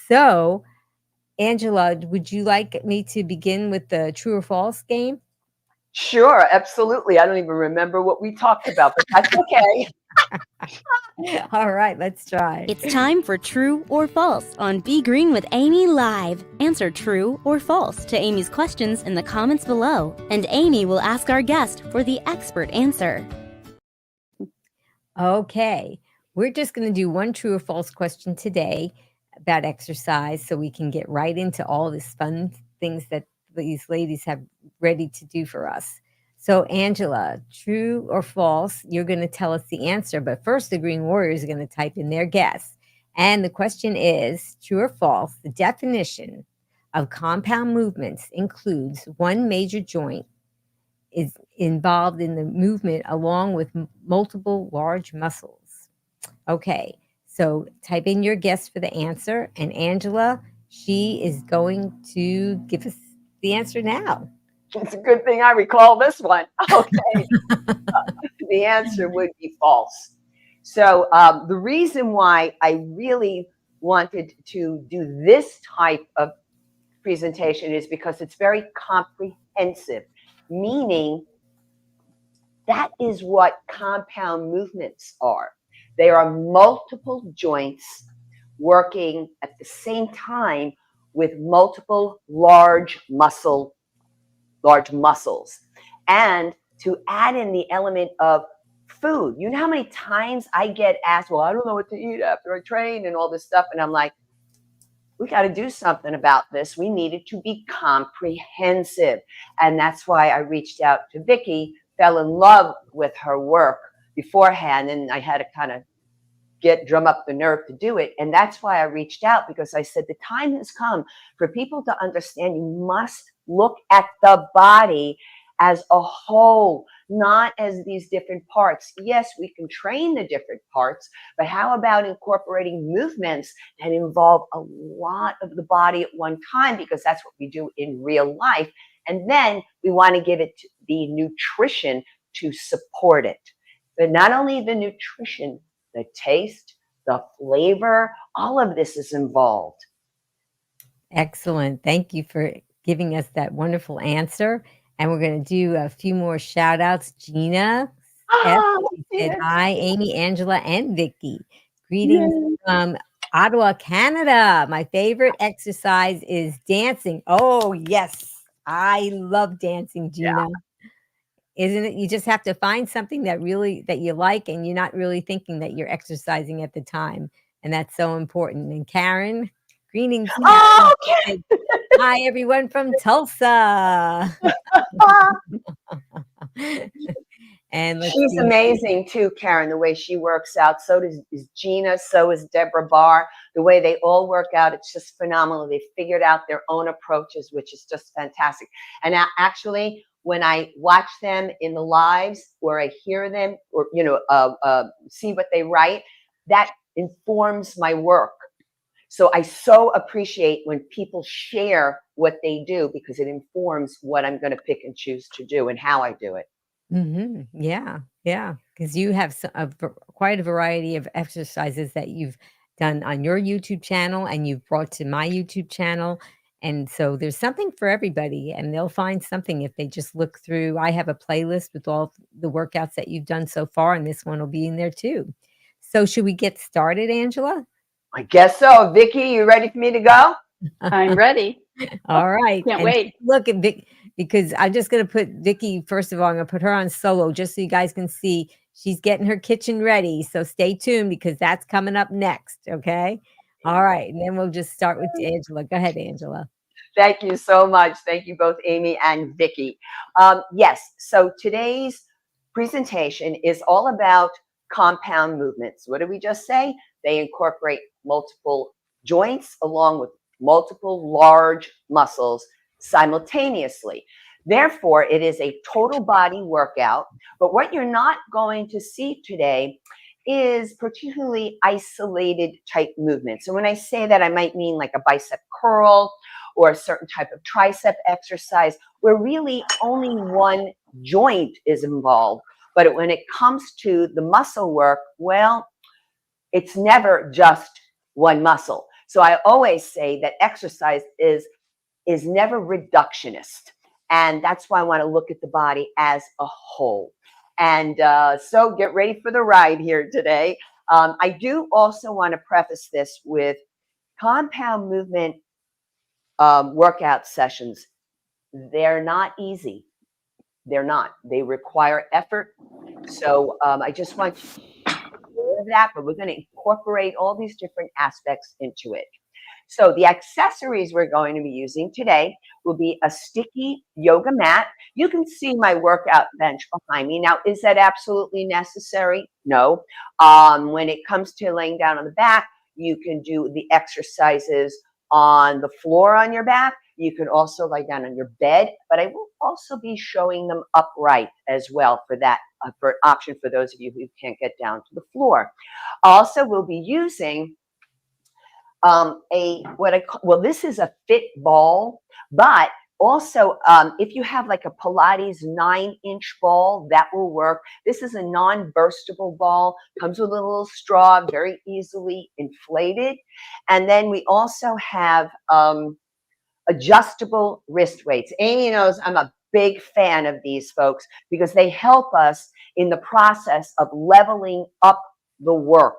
So, Angela, would you like me to begin with the true or false game? Sure, absolutely. I don't even remember what we talked about, but that's okay. All right, let's try. It's time for True or False on Be Green with Amy Live. Answer true or false to Amy's questions in the comments below, and Amy will ask our guest for the expert answer. Okay, we're just going to do one true or false question today about exercise so we can get right into all these fun things that these ladies have ready to do for us. So, Angela, true or false, you're going to tell us the answer, but first the Green Warriors are going to type in their guess. And the question is, true or false, the definition of compound movements includes one major joint is involved in the movement along with multiple large muscles. Okay, so type in your guess for the answer, and Angela, she is going to give us the answer now. It's a good thing I recall this one. Okay. The answer would be false. So the reason why I really wanted to do this type of presentation is because it's very comprehensive, meaning that is what compound movements are. They are multiple joints working at the same time with multiple large muscles. And to add in the element of food. You know how many times I get asked, well, I don't know what to eat after I train and all this stuff. And I'm like, we got to do something about this. We need it to be comprehensive. And that's why I reached out to Vicki, fell in love with her work beforehand. And I had to kind of drum up the nerve to do it. And that's why I reached out, because I said, the time has come for people to understand you must look at the body as a whole, not as these different parts. Yes, we can train the different parts, but how about incorporating movements that involve a lot of the body at one time, because that's what we do in real life. And then we want to give it the nutrition to support it. But not only the nutrition, the taste, the flavor, all of this is involved. Excellent. Thank you for giving us that wonderful answer. And we're going to do a few more shout outs. Gina said, hi, Amy, Angela, and Vicki. Greetings from Ottawa, Canada. My favorite exercise is dancing. Oh, yes. I love dancing, Gina. Yeah. Isn't it? You just have to find something that you like, and you're not really thinking that you're exercising at the time. And that's so important. And Karen, greetings. Oh, okay. Hi, everyone from Tulsa. And she's amazing too, Karen, the way she works out. So is Gina, so is Deborah Barr. The way they all work out, it's just phenomenal. They figured out their own approaches, which is just fantastic. And actually, when I watch them in the lives, or I hear them, or see what they write, that informs my work. So I so appreciate when people share what they do, because it informs what I'm going to pick and choose to do and how I do it. Mm-hmm. Yeah, yeah, because you have quite a variety of exercises that you've done on your YouTube channel, and you've brought to my YouTube channel. And so there's something for everybody, and they'll find something if they just look through. I have a playlist with all the workouts that you've done so far, and this one will be in there too. So should we get started, Angela? I guess so. Vicki, you ready for me to go? I'm ready. All right. Can't wait. Look at Vicki, because I'm just going to put Vicki, first of all, I'm going to put her on solo just so you guys can see she's getting her kitchen ready. So stay tuned, because that's coming up next. Okay. All right. And then we'll just start with Angela. Go ahead, Angela. Thank you so much. Thank you both, Amy and Vicki. Yes. So today's presentation is all about compound movements. What did we just say? They incorporate multiple joints along with multiple large muscles simultaneously. Therefore, it is a total body workout. But what you're not going to see today is particularly isolated type movements. So when I say that, I might mean like a bicep curl or a certain type of tricep exercise where really only one joint is involved. But when it comes to the muscle work, well, it's never just one muscle. So I always say that exercise is never reductionist. And that's why I want to look at the body as a whole. And so get ready for the ride here today. I do also want to preface this with compound movement workout sessions. They're not easy. They're not. They require effort. So I just want you to be aware of that, but we're going to incorporate all these different aspects into it. So the accessories we're going to be using today will be a sticky yoga mat. You can see my workout bench behind me. Now, is that absolutely necessary? No. When it comes to laying down on the back, you can do the exercises on the floor on your back. You can also lie down on your bed, but I will also be showing them upright as well for that, for option for those of you who can't get down to the floor. Also, we'll be using this is a Fitball, but also if you have like a Pilates 9-inch ball, that will work. This is a non-burstable ball, comes with a little straw, very easily inflated. And then we also have adjustable wrist weights. Amy knows I'm a big fan of these folks because they help us in the process of leveling up the work.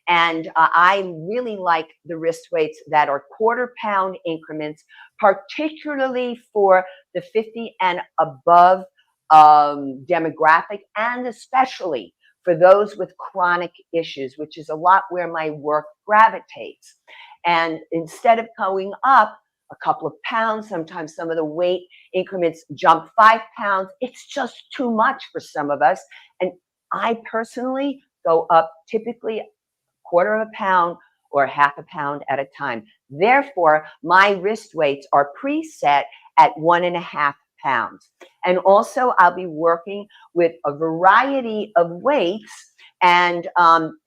And I really like the wrist weights that are quarter-pound increments, particularly for the 50 and above demographic, and especially for those with chronic issues, which is a lot where my work gravitates. And instead of going up a couple of pounds, sometimes some of the weight increments jump 5 pounds, it's just too much for some of us. And I personally go up typically a quarter of a pound or half a pound at a time. Therefore, my wrist weights are preset at 1.5 pounds. And also I'll be working with a variety of weights, and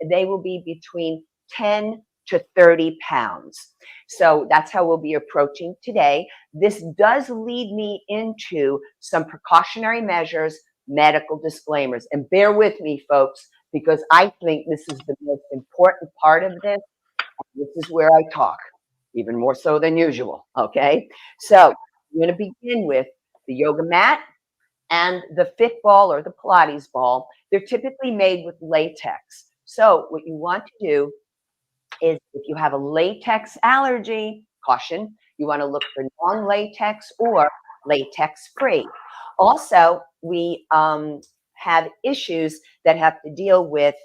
they will be between 10 to 30 pounds. So that's how we'll be approaching today. This does lead me into some precautionary measures, medical disclaimers, and bear with me, folks, because I think this is the most important part of this. This is where I talk, even more so than usual, okay? So I'm going to begin with the yoga mat and the Fitball or the Pilates ball. They're typically made with latex. So what you want to do is, if you have a latex allergy, caution, you want to look for non-latex or latex-free. Also, we have issues that have to deal with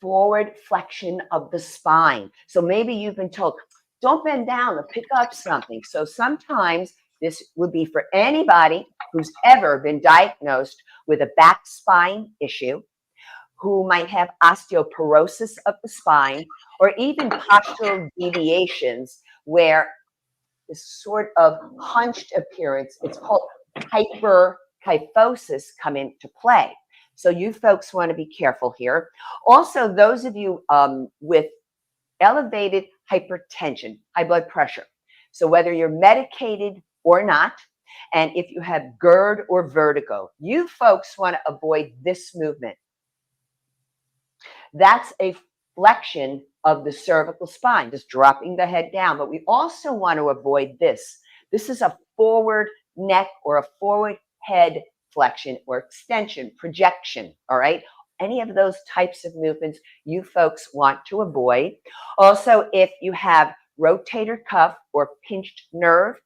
forward flexion of the spine. So maybe you've been told, don't bend down or pick up something. So sometimes this would be for anybody who's ever been diagnosed with a back spine issue, who might have osteoporosis of the spine, or even postural deviations where this sort of hunched appearance, it's called hyperkyphosis, come into play. So you folks want to be careful here. Also, those of you with elevated hypertension, high blood pressure. So whether you're medicated or not, and if you have GERD or vertigo, you folks want to avoid this movement. That's a flexion of the cervical spine, just dropping the head down. But we also want to avoid this. This is a forward neck or a forward head flexion or extension, projection, all right? Any of those types of movements you folks want to avoid. Also, if you have rotator cuff or pinched nerve,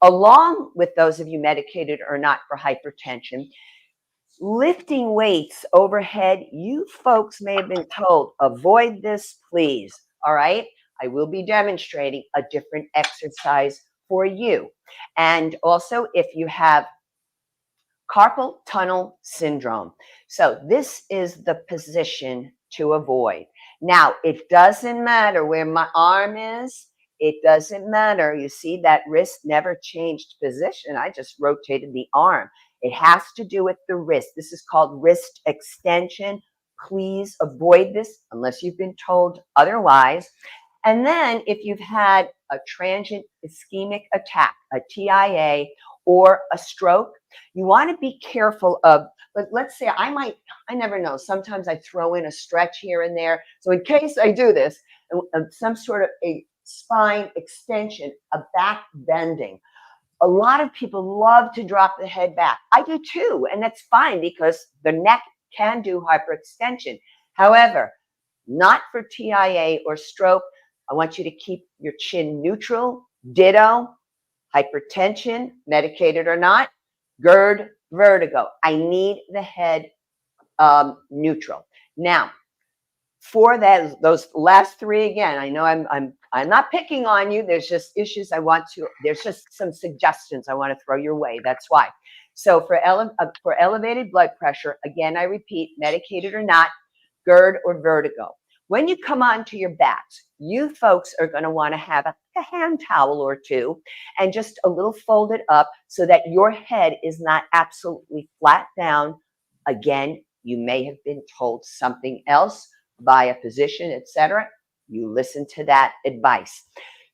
along with those of you medicated or not for hypertension, lifting weights overhead, you folks may have been told, avoid this, please. All right. I will be demonstrating a different exercise for you. And also, if you have carpal tunnel syndrome. So this is the position to avoid. Now, it doesn't matter where my arm is. It doesn't matter. You see that wrist never changed position. I just rotated the arm. It has to do with the wrist. This is called wrist extension. Please avoid this unless you've been told otherwise. And then if you've had a transient ischemic attack, a TIA, or a stroke, you want to be careful of, let's say I never know. Sometimes I throw in a stretch here and there. So in case I do this, some sort of a spine extension, a back bending. A lot of people love to drop the head back. I do too, and that's fine because the neck can do hyperextension. However, not for TIA or stroke. I want you to keep your chin neutral, ditto, hypertension, medicated or not, GERD, vertigo. I need the head neutral. Now, for those last three again, I know I'm not picking on you. There's just issues there's just some suggestions I want to throw your way. That's why. So for elevated blood pressure, again, I repeat, medicated or not, GERD or vertigo. When you come onto your backs, you folks are going to want to have a hand towel or two and just a little folded up so that your head is not absolutely flat down. Again, you may have been told something else by a physician, etc. You listen to that advice.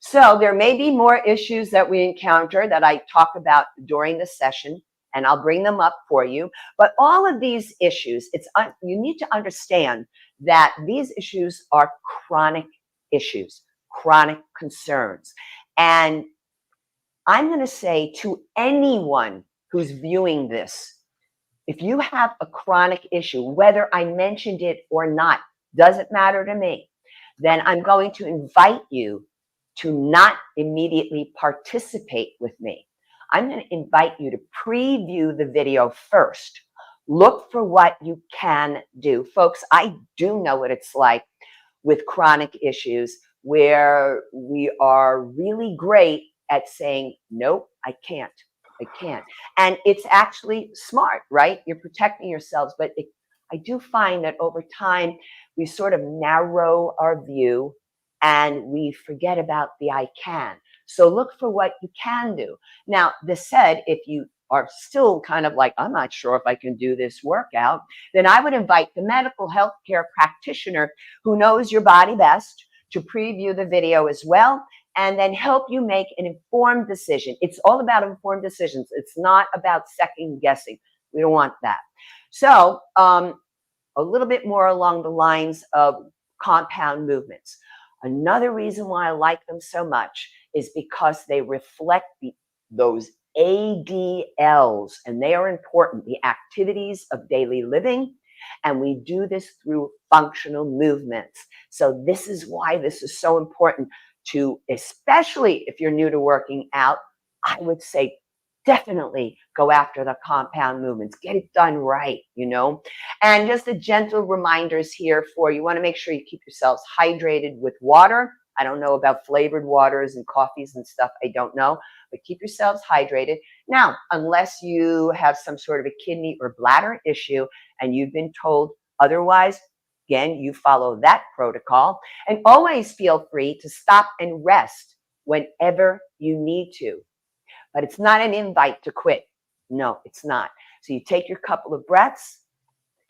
So there may be more issues that we encounter that I talk about during the session, and I'll bring them up for you. But all of these issues, you need to understand that these issues are chronic issues, chronic concerns. And I'm going to say to anyone who's viewing this, if you have a chronic issue, whether I mentioned it or not, doesn't matter to me, then I'm going to invite you to not immediately participate with me. I'm going to invite you to preview the video first. Look for what you can do. Folks, I do know what it's like with chronic issues where we are really great at saying, nope, I can't. And it's actually smart, right? You're protecting yourselves. But I do find that over time, we sort of narrow our view and we forget about the I can. So look for what you can do. Now, this said, if you are still kind of like, I'm not sure if I can do this workout, then I would invite the medical healthcare practitioner who knows your body best to preview the video as well, and then help you make an informed decision. It's all about informed decisions. It's not about second guessing. We don't want that. So a little bit more along the lines of compound movements. Another reason why I like them so much is because they reflect those ADLs, and they are important, the activities of daily living, and we do this through functional movements. So this is why this is so important to, especially if you're new to working out, I would say definitely go after the compound movements. Get it done right, And just the gentle reminders here you want to make sure you keep yourselves hydrated with water. I don't know about flavored waters and coffees and stuff. I don't know, but keep yourselves hydrated. Now, unless you have some sort of a kidney or bladder issue and you've been told otherwise, again, you follow that protocol, and always feel free to stop and rest whenever you need to. But it's not an invite to quit. No, it's not. So you take your couple of breaths,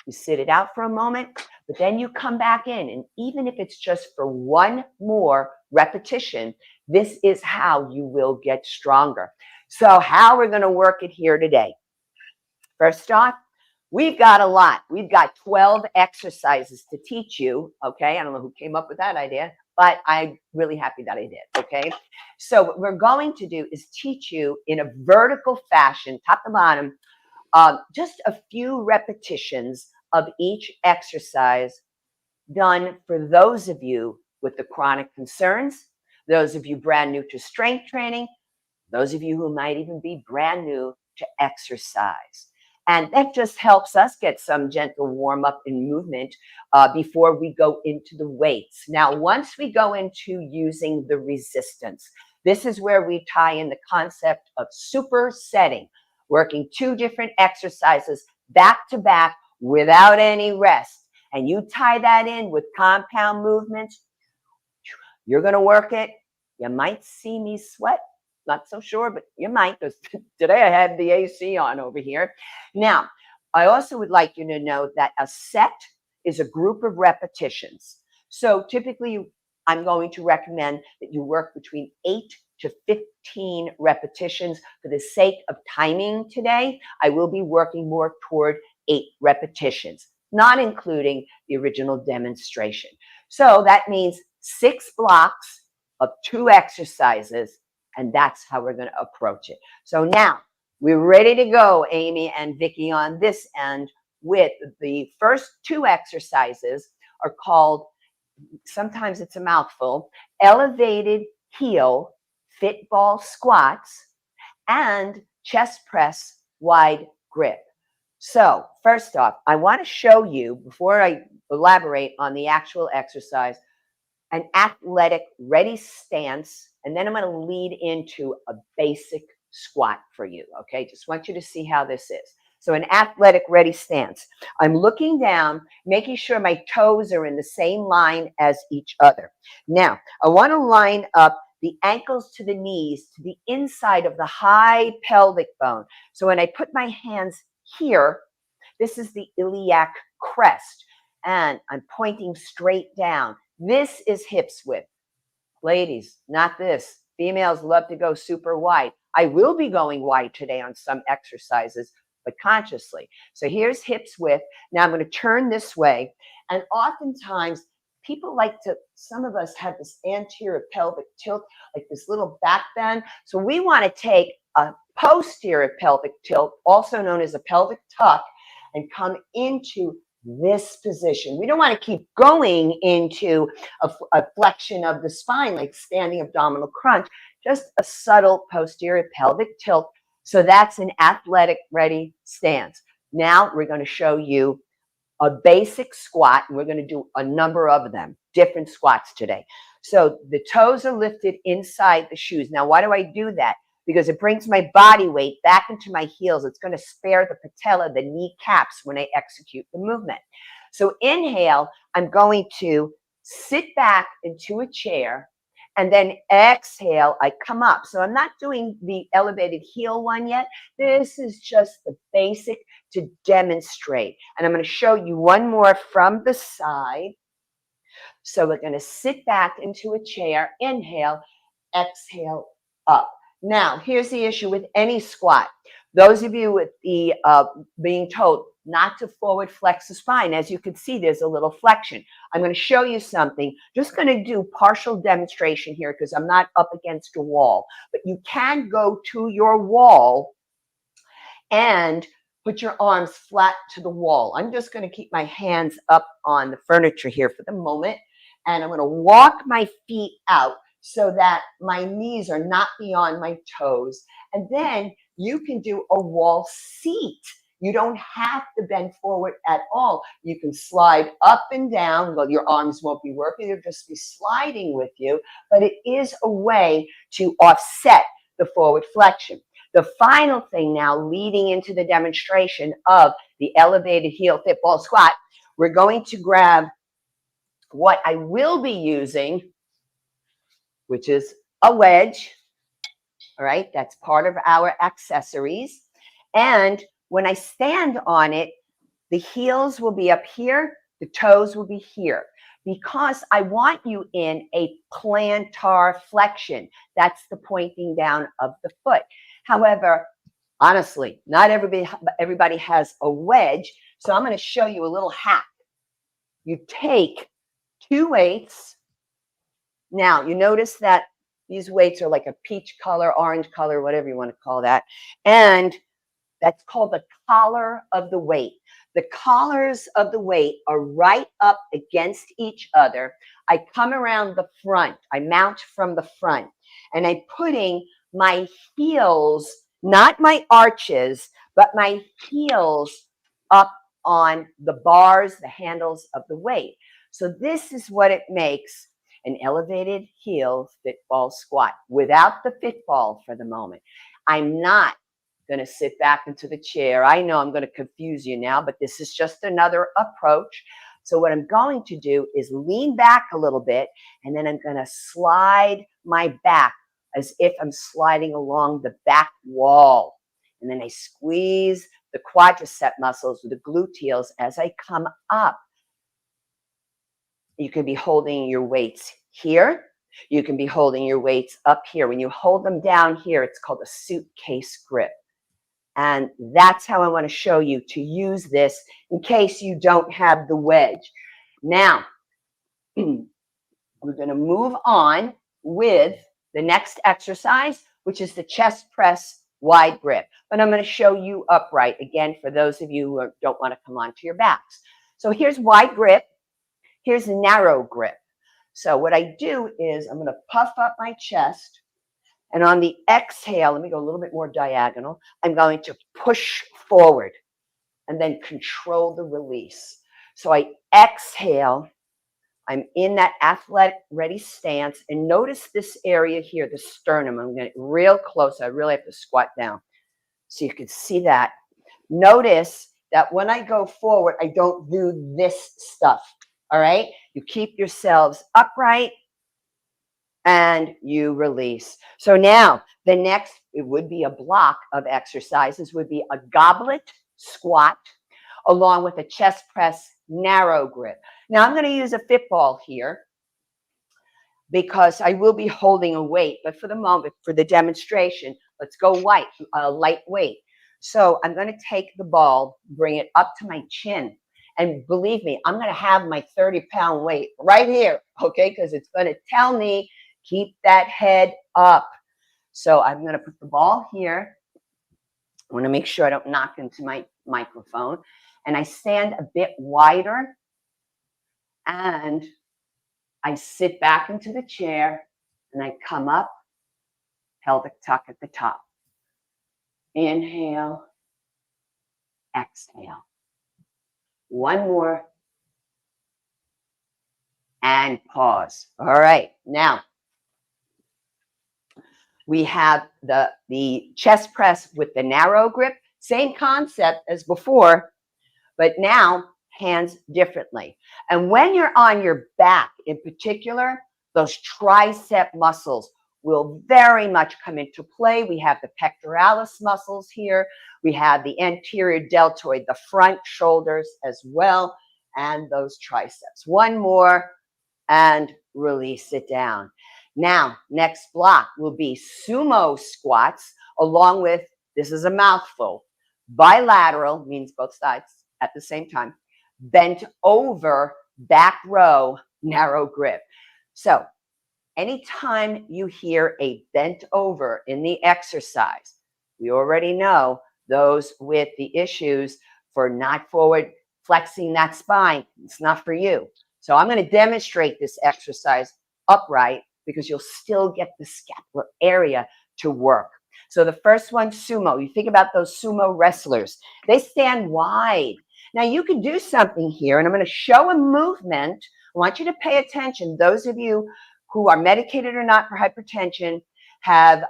you sit it out for a moment, but then you come back in. And even if it's just for one more repetition, this is how you will get stronger. So how we're going to work it here today. First off, we've got a lot. We've got 12 exercises to teach you. Okay. I don't know who came up with that idea, but I'm really happy that I did. Okay. So what we're going to do is teach you in a vertical fashion, top to bottom, just a few repetitions of each exercise done for those of you with the chronic concerns, those of you brand new to strength training, those of you who might even be brand new to exercise. And that just helps us get some gentle warm up and movement before we go into the weights. Now, once we go into using the resistance, this is where we tie in the concept of supersetting, working two different exercises back to back without any rest. And you tie that in with compound movements, you're going to work it. You might see me sweat. Not so sure, but you might, because today I had the AC on over here. Now, I also would like you to know that a set is a group of repetitions. So typically, I'm going to recommend that you work between 8 to 15 repetitions. For the sake of timing today, I will be working more toward 8 repetitions, not including the original demonstration. So that means 6 blocks of 2 exercises, and that's how we're going to approach it. So now we're ready to go, Amy and Vicki, on this end with the first 2 exercises are called, sometimes it's a mouthful, elevated heel Fitball squats and chest press wide grip. So first off, I want to show you, before I elaborate on the actual exercise, an athletic ready stance, and then I'm going to lead into a basic squat for you. Okay, just want you to see how this is. So an athletic ready stance. I'm looking down, making sure my toes are in the same line as each other. Now, I want to line up the ankles to the knees to the inside of the high pelvic bone. So when I put my hands here, this is the iliac crest, and I'm pointing straight down. This is hips width. Ladies, not this. Females love to go super wide. I will be going wide today on some exercises, but consciously. So here's hips width. Now I'm going to turn this way. And oftentimes people like to, some of us have this anterior pelvic tilt, like this little back bend. So we want to take a posterior pelvic tilt, also known as a pelvic tuck, and come into this position. We don't want to keep going into a flexion of the spine, like standing abdominal crunch, just a subtle posterior pelvic tilt. So that's an athletic ready stance. Now we're going to show you a basic squat, and we're going to do a number of them, different squats today. So the toes are lifted inside the shoes. Now, why do I do that? Because it brings my body weight back into my heels. It's going to spare the patella, the kneecaps, when I execute the movement. So inhale, I'm going to sit back into a chair, and then exhale, I come up. So I'm not doing the elevated heel one yet. This is just the basic to demonstrate. And I'm going to show you one more from the side. So we're going to sit back into a chair, inhale, exhale, up. Now, here's the issue with any squat. Those of you with the being told not to forward flex the spine, as you can see, there's a little flexion. I'm going to show you something. Just going to do partial demonstration here because I'm not up against a wall. But you can go to your wall and put your arms flat to the wall. I'm just going to keep my hands up on the furniture here for the moment. And I'm going to walk my feet out so that my knees are not beyond my toes. And then you can do a wall seat. You don't have to bend forward at all. You can slide up and down. Well, your arms won't be working. They'll just be sliding with you. But it is a way to offset the forward flexion. The final thing now, leading into the demonstration of the elevated heel Fitball squat, we're going to grab what I will be using, which is a wedge. All right, that's part of our accessories. And when I stand on it, the heels will be up here, the toes will be here, because I want you in a plantar flexion. That's the pointing down of the foot. However, honestly, not everybody has a wedge, so I'm going to show you a little hack. You take 2 weights. Now, you notice that these weights are like a peach color, orange color, whatever you want to call that. And that's called the collar of the weight. The collars of the weight are right up against each other. I come around the front. I mount from the front. And I'm putting my heels, not my arches, but my heels up on the bars, the handles of the weight. So this is what it makes an elevated heel Fitball squat without the Fitball for the moment. I'm not going to sit back into the chair. I know I'm going to confuse you now, but this is just another approach. So what I'm going to do is lean back a little bit, and then I'm going to slide my back as if I'm sliding along the back wall. And then I squeeze the quadricep muscles or the gluteals as I come up. You can be holding your weights here. You can be holding your weights up here. When you hold them down here, it's called a suitcase grip. And that's how I want to show you to use this in case you don't have the wedge. Now, I'm we're going to move on with the next exercise, which is the chest press wide grip. But I'm going to show you upright again for those of you who don't want to come onto your backs. So here's wide grip. Here's narrow grip. So what I do is I'm going to puff up my chest. And on the exhale, let me go a little bit more diagonal. I'm going to push forward and then control the release. So I exhale. I'm in that athletic ready stance. And notice this area here, the sternum. I'm going to get real close. I really have to squat down so you can see that. Notice that when I go forward, I don't do this stuff. All right? You keep yourselves upright and you release. So now the next, it would be a block of exercises, would be a goblet squat along with a chest press narrow grip. Now I'm going to use a Fitball here because I will be holding a weight, but for the moment, for the demonstration, let's go lightweight. So I'm going to take the ball, bring it up to my chin. And believe me, I'm going to have my 30-pound weight right here, okay? Because it's going to tell me, keep that head up. So I'm going to put the ball here. I want to make sure I don't knock into my microphone. And I stand a bit wider. And I sit back into the chair. And I come up, pelvic tuck at the top. Inhale, exhale. One more. And pause. All right. Now, we have the chest press with the narrow grip. Same concept as before, but now hands differently. And when you're on your back in particular, those tricep muscles will very much come into play. We have the pectoralis muscles here. We have the anterior deltoid, the front shoulders as well, and those triceps. One more, and release it down. Now, next block will be sumo squats, along with, this is a mouthful, bilateral, means both sides at the same time, bent over, back row, narrow grip. So anytime you hear a bent over in the exercise, we already know those with the issues for not forward flexing that spine, it's not for you. So I'm going to demonstrate this exercise upright because you'll still get the scapular area to work. So the first one, sumo. You think about those sumo wrestlers. They stand wide. Now you can do something here, and I'm going to show a movement. I want you to pay attention. Those of you who are medicated or not for hypertension have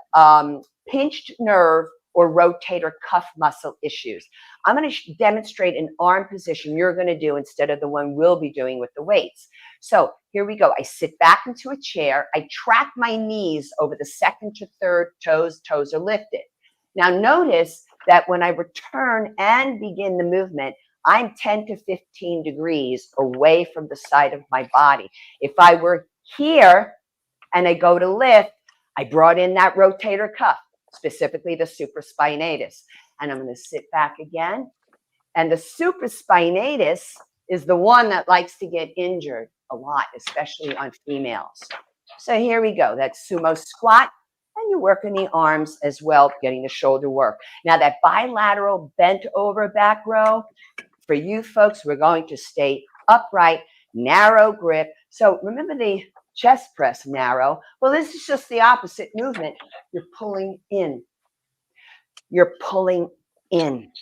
pinched nerve or rotator cuff muscle issues. I'm going to demonstrate an arm position you're going to do instead of the one we'll be doing with the weights. So here we go. I sit back into a chair. I track my knees over the second to third toes. Toes are lifted. Now notice that when I return and begin the movement, I'm 10 to 15 degrees away from the side of my body. If I were here and I go to lift, I brought in that rotator cuff, specifically the supraspinatus. And I'm going to sit back again. And the supraspinatus is the one that likes to get injured a lot, especially on females. So here we go. That's sumo squat. And you're working the arms as well, getting the shoulder work. Now that bilateral bent over back row, for you folks, we're going to stay upright, narrow grip. So remember the chest press narrow. Well, this is just the opposite movement. You're pulling in. You're pulling in.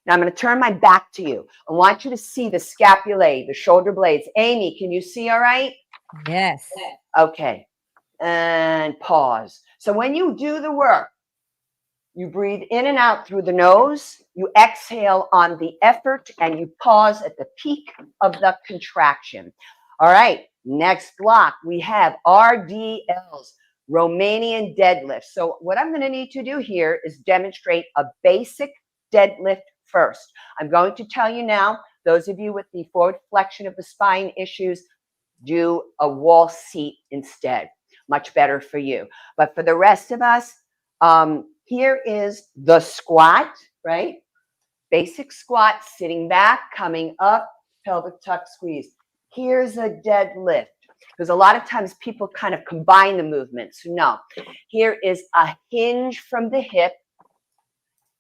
Now I'm going to turn my back to you. I want you to see the scapulae, the shoulder blades. Amy, can you see all right? Yes. Okay. And pause. So when you do the work, you breathe in and out through the nose. You exhale on the effort, and you pause at the peak of the contraction. All right. Next block, we have RDLs, Romanian deadlifts. So what I'm going to need to do here is demonstrate a basic deadlift first. I'm going to tell you now, those of you with the forward flexion of the spine issues, do a wall seat instead. Much better for you. But for the rest of us, here is the squat, right? Basic squat, sitting back, coming up, pelvic tuck squeeze. Here's a deadlift. because a lot of times people kind of combine the movements. No, here is a hinge from the hip.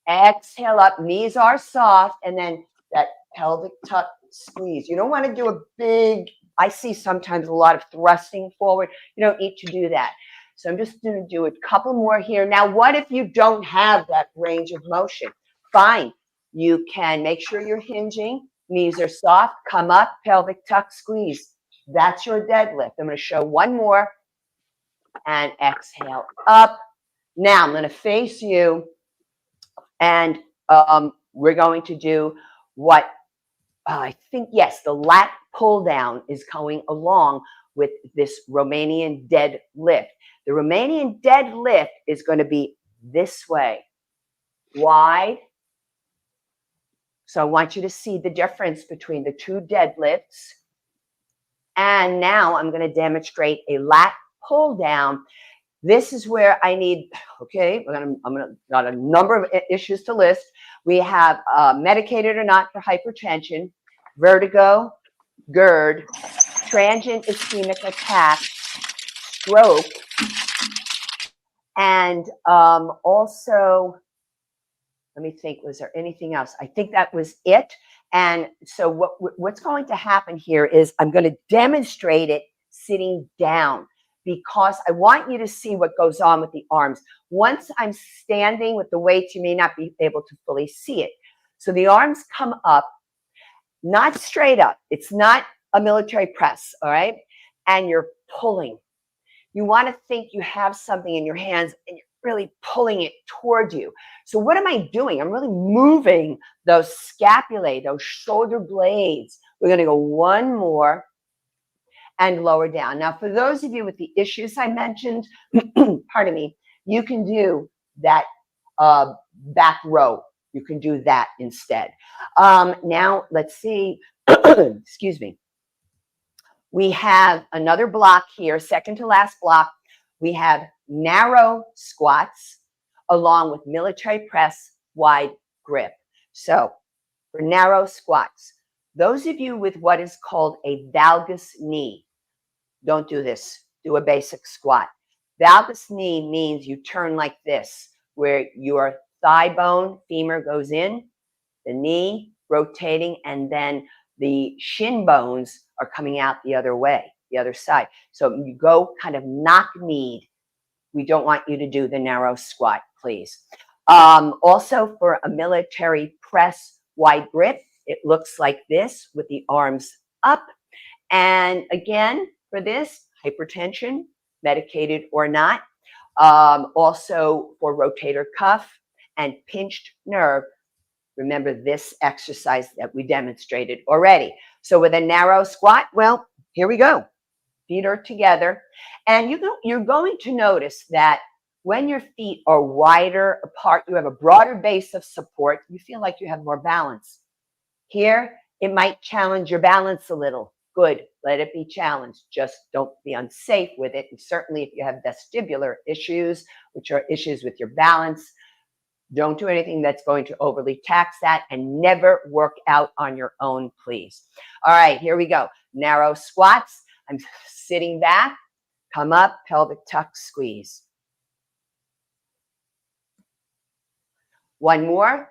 Exhale up, knees are soft, and then that pelvic tuck squeeze. You don't want to do a big, I see sometimes a lot of thrusting forward. You don't need to do that. So I'm just going to do a couple more here. Now, what if you don't have that range of motion? Fine. You can make sure you're hinging. Knees are soft. Come up, pelvic tuck squeeze. That's your deadlift. I'm going to show one more. And exhale up. Now I'm going to face you. And we're going to do what I think, yes, the lat pull down is going along with this Romanian deadlift. The Romanian deadlift is going to be this way, wide. So I want you to see the difference between the two deadlifts. And now I'm going to demonstrate a lat pull down. This is where I need, okay, got a number of issues to list. We have medicated or not for hypertension, vertigo, GERD, transient ischemic attack, stroke, and also, let me think, was there anything else? I think that was it. And so what's going to happen here is I'm going to demonstrate it sitting down, because I want you to see what goes on with the arms. Once I'm standing with the weights, you may not be able to fully see it. So the arms come up, not straight up. It's not a military press, all right? And you're pulling. You want to think you have something in your hands and you're really pulling it toward you. So what am I doing? I'm really moving those scapulae, those shoulder blades. We're going to go one more. And lower down. Now, for those of you with the issues I mentioned, pardon me, you can do that back row. You can do that instead. Now, let's see. Excuse me. We have another block here, second to last block. We have narrow squats along with military press, wide grip. So for narrow squats, those of you with what is called a valgus knee, don't do this. Do a basic squat. Valgus knee means you turn like this, where your thigh bone, femur goes in, the knee rotating, and then the shin bones are coming out the other way, the other side. So you go kind of knock-kneed. We don't want you to do the narrow squat, please. Also, for a military press wide grip, it looks like this with the arms up. And again, for this, hypertension, medicated or not. Also for rotator cuff and pinched nerve. Remember this exercise that we demonstrated already. So with a narrow squat, well, here we go. Feet are together. And you're going to notice that when your feet are wider apart, you have a broader base of support, you feel like you have more balance. Here, it might challenge your balance a little. Good, let it be challenged. Just don't be unsafe with it. And certainly if you have vestibular issues, which are issues with your balance, don't do anything that's going to overly tax that, and never work out on your own, please. All right, here we go. Narrow squats. I'm sitting back, come up, pelvic tuck squeeze. One more.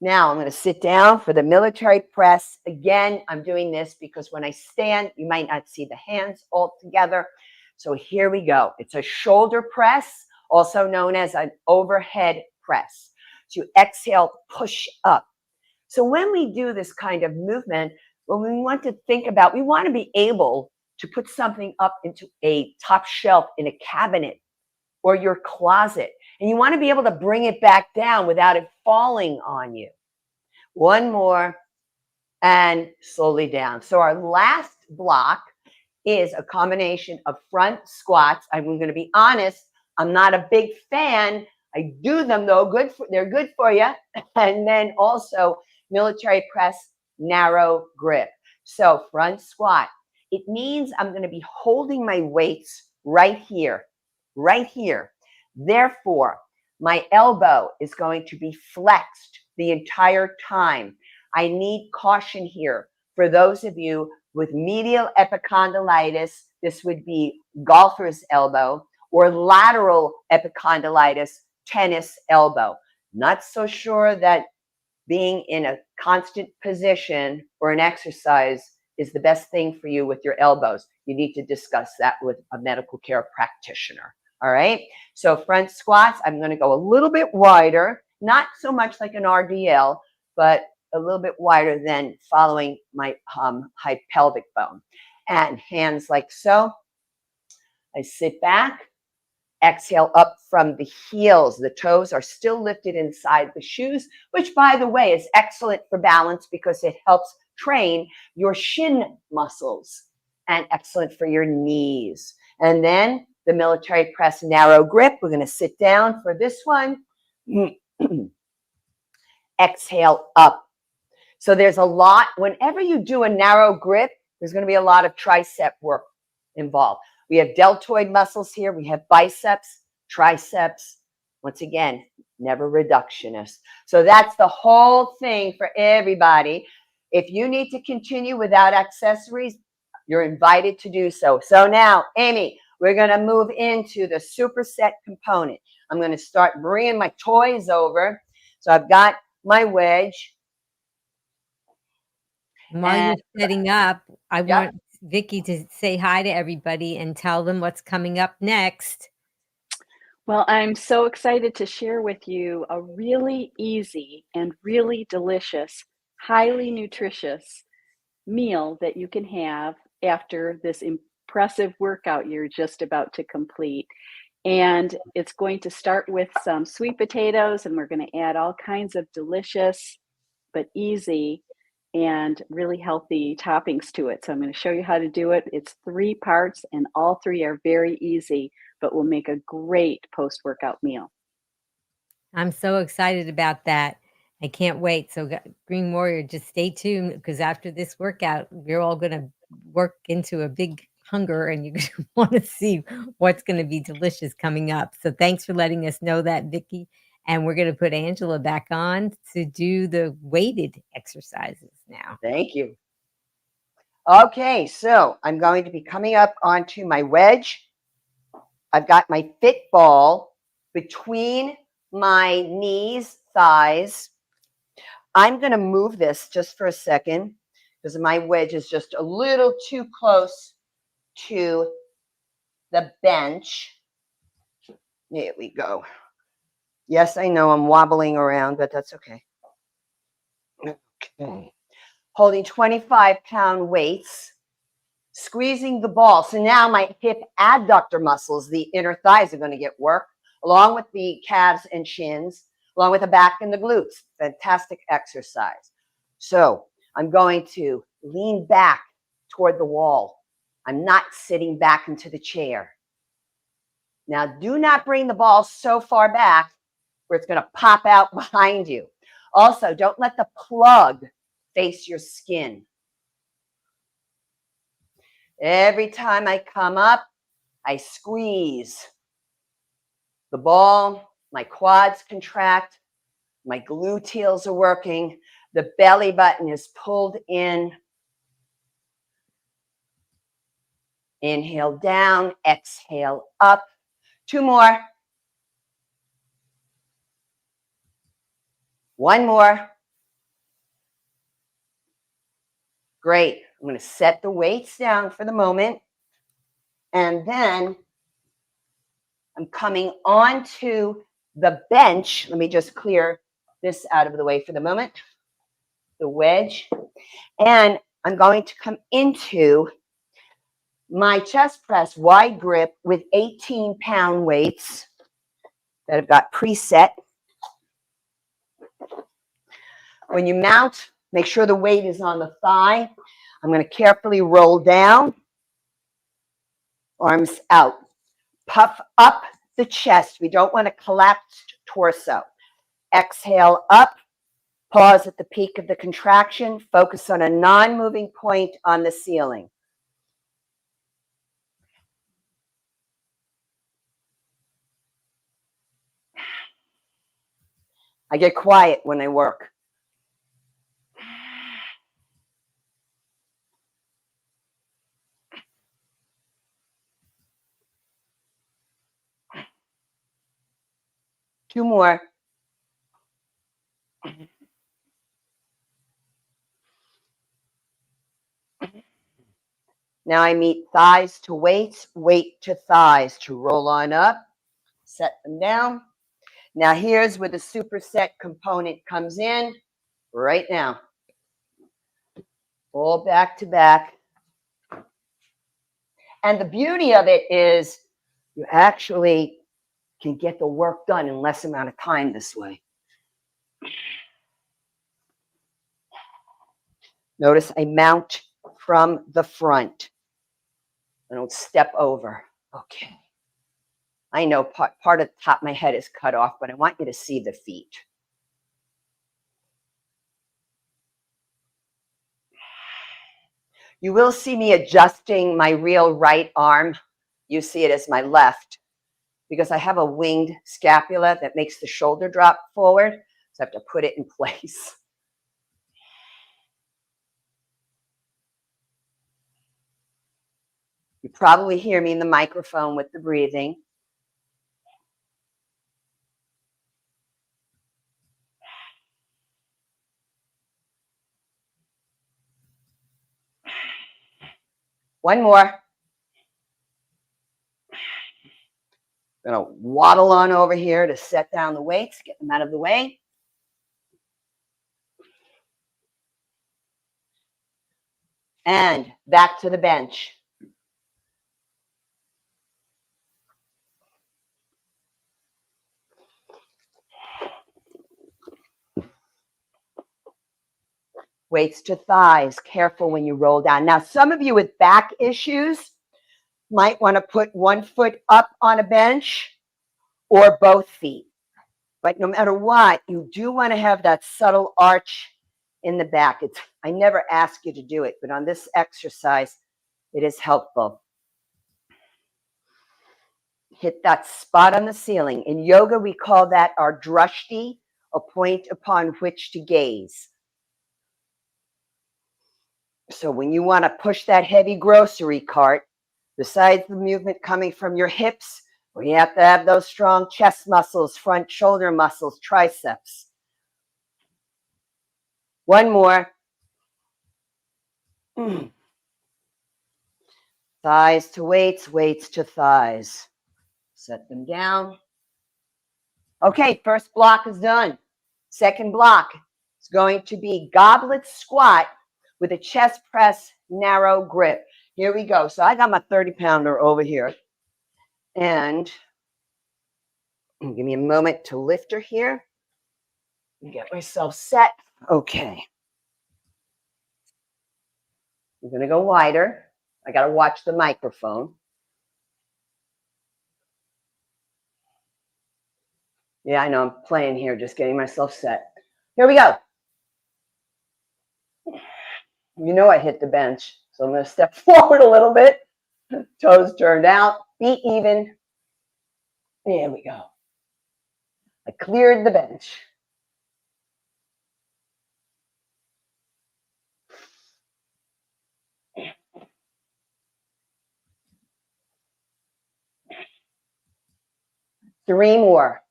Now I'm going to sit down for the military press. Again, I'm doing this because when I stand, you might not see the hands all together. So here we go. It's a shoulder press, also known as an overhead press. So you exhale, push up. So when we do this kind of movement, what we want to think about, we want to be able to put something up into a top shelf in a cabinet or your closet. And you want to be able to bring it back down without it falling on you. One more, and slowly down. So our last block is a combination of front squats. I'm going to be honest, I'm not a big fan. I do them though, they're good for you. And then also military press, narrow grip. So front squat, it means I'm going to be holding my weights right here. Therefore, my elbow is going to be flexed the entire time. I need caution here for those of you with medial epicondylitis, this would be golfer's elbow, or lateral epicondylitis, tennis elbow. Not so sure that being in a constant position for an exercise is the best thing for you with your elbows. You need to discuss that with a medical care practitioner. All right. So front squats, I'm going to go a little bit wider, not so much like an RDL, but a little bit wider than following my high pelvic bone. And hands like so. I sit back. Exhale up from the heels. The toes are still lifted inside the shoes, which, by the way, is excellent for balance because it helps train your shin muscles and excellent for your knees. And then the military press narrow grip. We're going to sit down for this one. Exhale up. So there's a lot. Whenever you do a narrow grip, there's going to be a lot of tricep work involved. We have deltoid muscles here. We have biceps, triceps. Once again, never reductionist. So that's the whole thing for everybody. If you need to continue without accessories, you're invited to do so. So now, Amy, we're going to move into the superset component. I'm going to start bringing my toys over. So I've got my wedge. While you're setting up, I want Vicki to say hi to everybody and tell them what's coming up next. Well, I'm so excited to share with you a really easy and really delicious, highly nutritious meal that you can have after this impressive workout you're just about to complete. And it's going to start with some sweet potatoes, and we're going to add all kinds of delicious but easy and really healthy toppings to it. So I'm going to show you how to do it. It's 3 parts, and all 3 are very easy, but will make a great post-workout meal. I'm so excited about that. I can't wait. So Green Warrior, just stay tuned, because after this workout, we're all going to work into a big hunger, and you're going to want to see what's going to be delicious coming up. So thanks for letting us know that, Vicki. And we're going to put Angela back on to do the weighted exercises now. Thank you. Okay, so I'm going to be coming up onto my wedge. I've got my Fitball between my knees, thighs. I'm going to move this just for a second because my wedge is just a little too close to the bench. There we go. Yes, I know I'm wobbling around, but that's okay. Okay. Holding 25-pound weights, squeezing the ball. So now my hip adductor muscles, the inner thighs, are going to get work, along with the calves and shins, along with the back and the glutes. Fantastic exercise. So I'm going to lean back toward the wall. I'm not sitting back into the chair. Now, do not bring the ball so far back where it's going to pop out behind you. Also, don't let the plug face your skin. Every time I come up, I squeeze the ball, my quads contract, my gluteals are working, the belly button is pulled in. Inhale down, exhale up. 2 more. 1 more. Great. I'm going to set the weights down for the moment. And then I'm coming onto the bench. Let me just clear this out of the way for the moment. The wedge. And I'm going to come into my chest press wide grip with 18-pound weights that I've got preset. When you mount, make sure the weight is on the thigh. I'm going to carefully roll down, arms out. Puff up the chest. We don't want a collapsed torso. Exhale up. Pause at the peak of the contraction. Focus on a non-moving point on the ceiling. I get quiet when I work. 2 more. Now I meet thighs to weights, weight to thighs to roll on up, set them down. Now here's where the superset component comes in right now. All back to back. And the beauty of it is you actually can get the work done in less amount of time this way. Notice I mount from the front. I don't step over. Okay. I know part of the top of my head is cut off, but I want you to see the feet. You will see me adjusting my real right arm. You see it as my left because I have a winged scapula that makes the shoulder drop forward. So I have to put it in place. You probably hear me in the microphone with the breathing. One more. I'm going to waddle on over here to set down the weights, get them out of the way. And back to the bench. Weights to thighs. Careful when you roll down. Now, some of you with back issues might want to put one foot up on a bench or both feet. But no matter what, you do want to have that subtle arch in the back. I never ask you to do it, but on this exercise, it is helpful. Hit that spot on the ceiling. In yoga, we call that our drashti, a point upon which to gaze. So when you want to push that heavy grocery cart, besides the movement coming from your hips, where you have to have those strong chest muscles, front shoulder muscles, triceps. One more. Thighs to weights, weights to thighs. Set them down. Okay, first block is done. Second block is going to be goblet squat with a chest press narrow grip. Here we go. So I got my 30-pounder over here. And give me a moment to lift her here and get myself set. Okay. I'm going to go wider. I got to watch the microphone. Yeah, I know I'm playing here, just getting myself set. Here we go. You know I hit the bench, so I'm going to step forward a little bit. Toes turned out, feet even. There we go. I cleared the bench. Three more.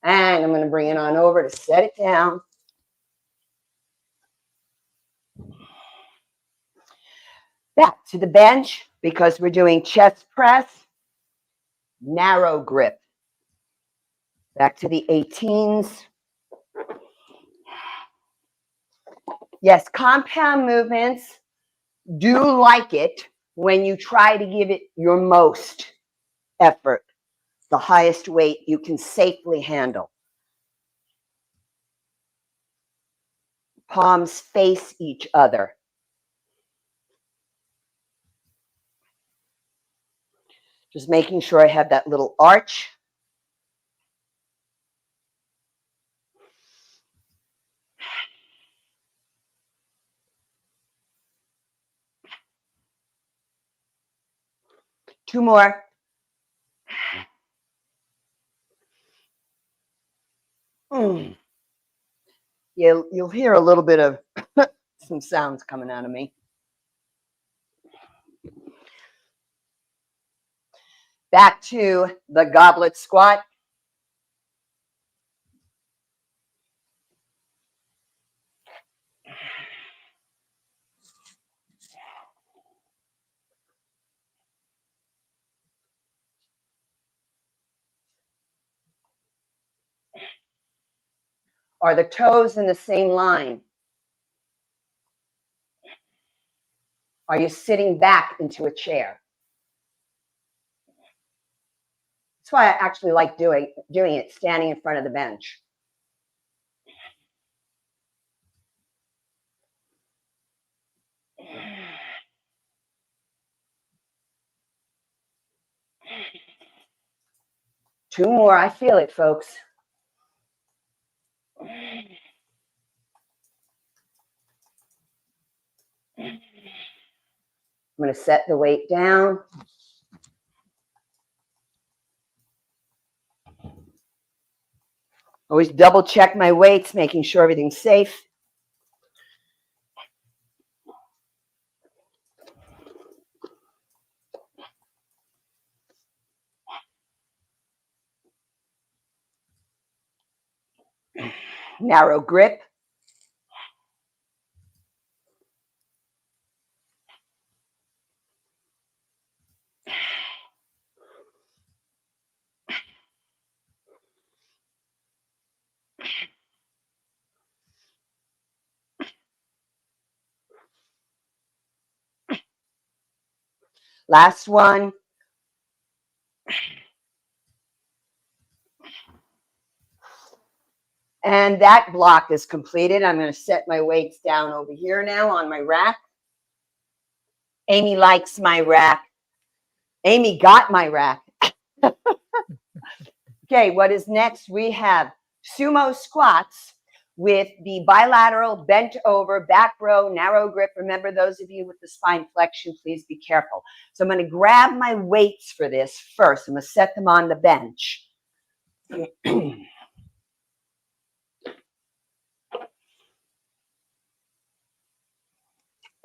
And I'm going to bring it on over to set it down. Back to the bench because we're doing chest press, narrow grip. Back to the 18s. Yes, compound movements do like it when you try to give it your most effort, the highest weight you can safely handle. Palms face each other. Just making sure I have that little arch. Two more. You'll hear a little bit of some sounds coming out of me. Back to the goblet squat. Are the toes in the same line? Are you sitting back into a chair? That's why I actually like doing it standing in front of the bench. Two more. I feel it, folks. I'm going to set the weight down. Always double check my weights, making sure everything's safe. Narrow grip. Last one. And that block is completed. I'm going to set my weights down over here now on my rack. Amy likes my rack. Amy got my rack. Okay, what is next? We have sumo squats with the bilateral bent over back row, narrow grip. Remember, those of you with the spine flexion, please be careful. So I'm going to grab my weights for this first. I'm going to set them on the bench.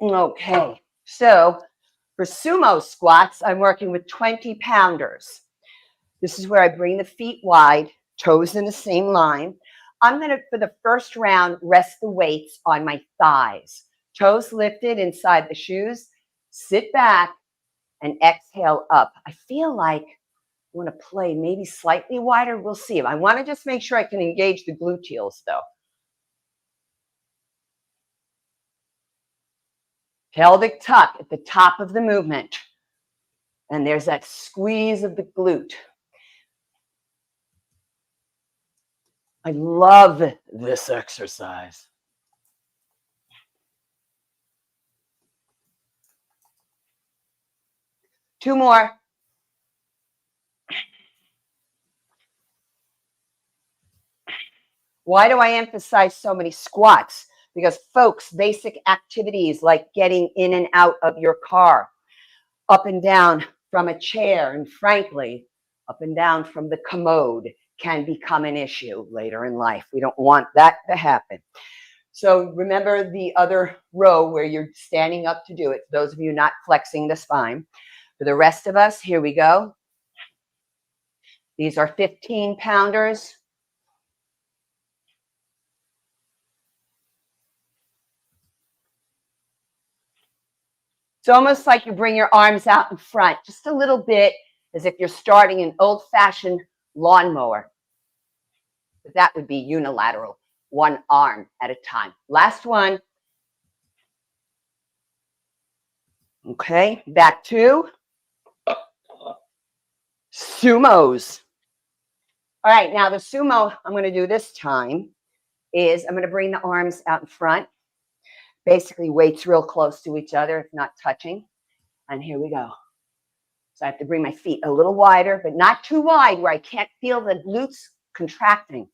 Okay, so for sumo squats, I'm working with 20-pounders. This is where I bring the feet wide, toes in the same line. I'm going to, for the first round, rest the weights on my thighs. Toes lifted inside the shoes. Sit back and exhale up. I feel like I want to play maybe slightly wider. We'll see. I want to just make sure I can engage the gluteals, though. Pelvic tuck at the top of the movement. And there's that squeeze of the glute. I love this exercise. Two more. Why do I emphasize so many squats? Because, folks, basic activities like getting in and out of your car, up and down from a chair, and frankly, up and down from the commode can become an issue later in life. We don't want that to happen. So remember the other row where you're standing up to do it, those of you not flexing the spine. For the rest of us, here we go. These are 15-pounders. It's almost like you bring your arms out in front, just a little bit, as if you're starting an old-fashioned lawnmower. But that would be unilateral, one arm at a time. Last one. Okay, back to sumos. All right, now the sumo I'm going to do this time is I'm going to bring the arms out in front. Basically, weights real close to each other, if not touching. And here we go. So I have to bring my feet a little wider, but not too wide where I can't feel the glutes contracting.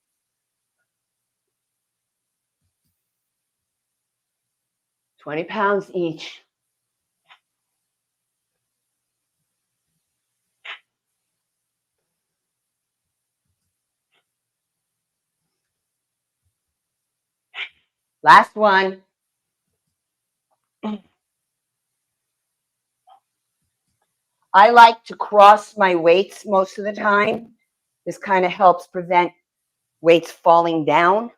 £20 each. Last one. I like to cross my weights most of the time. This kind of helps prevent weights falling down.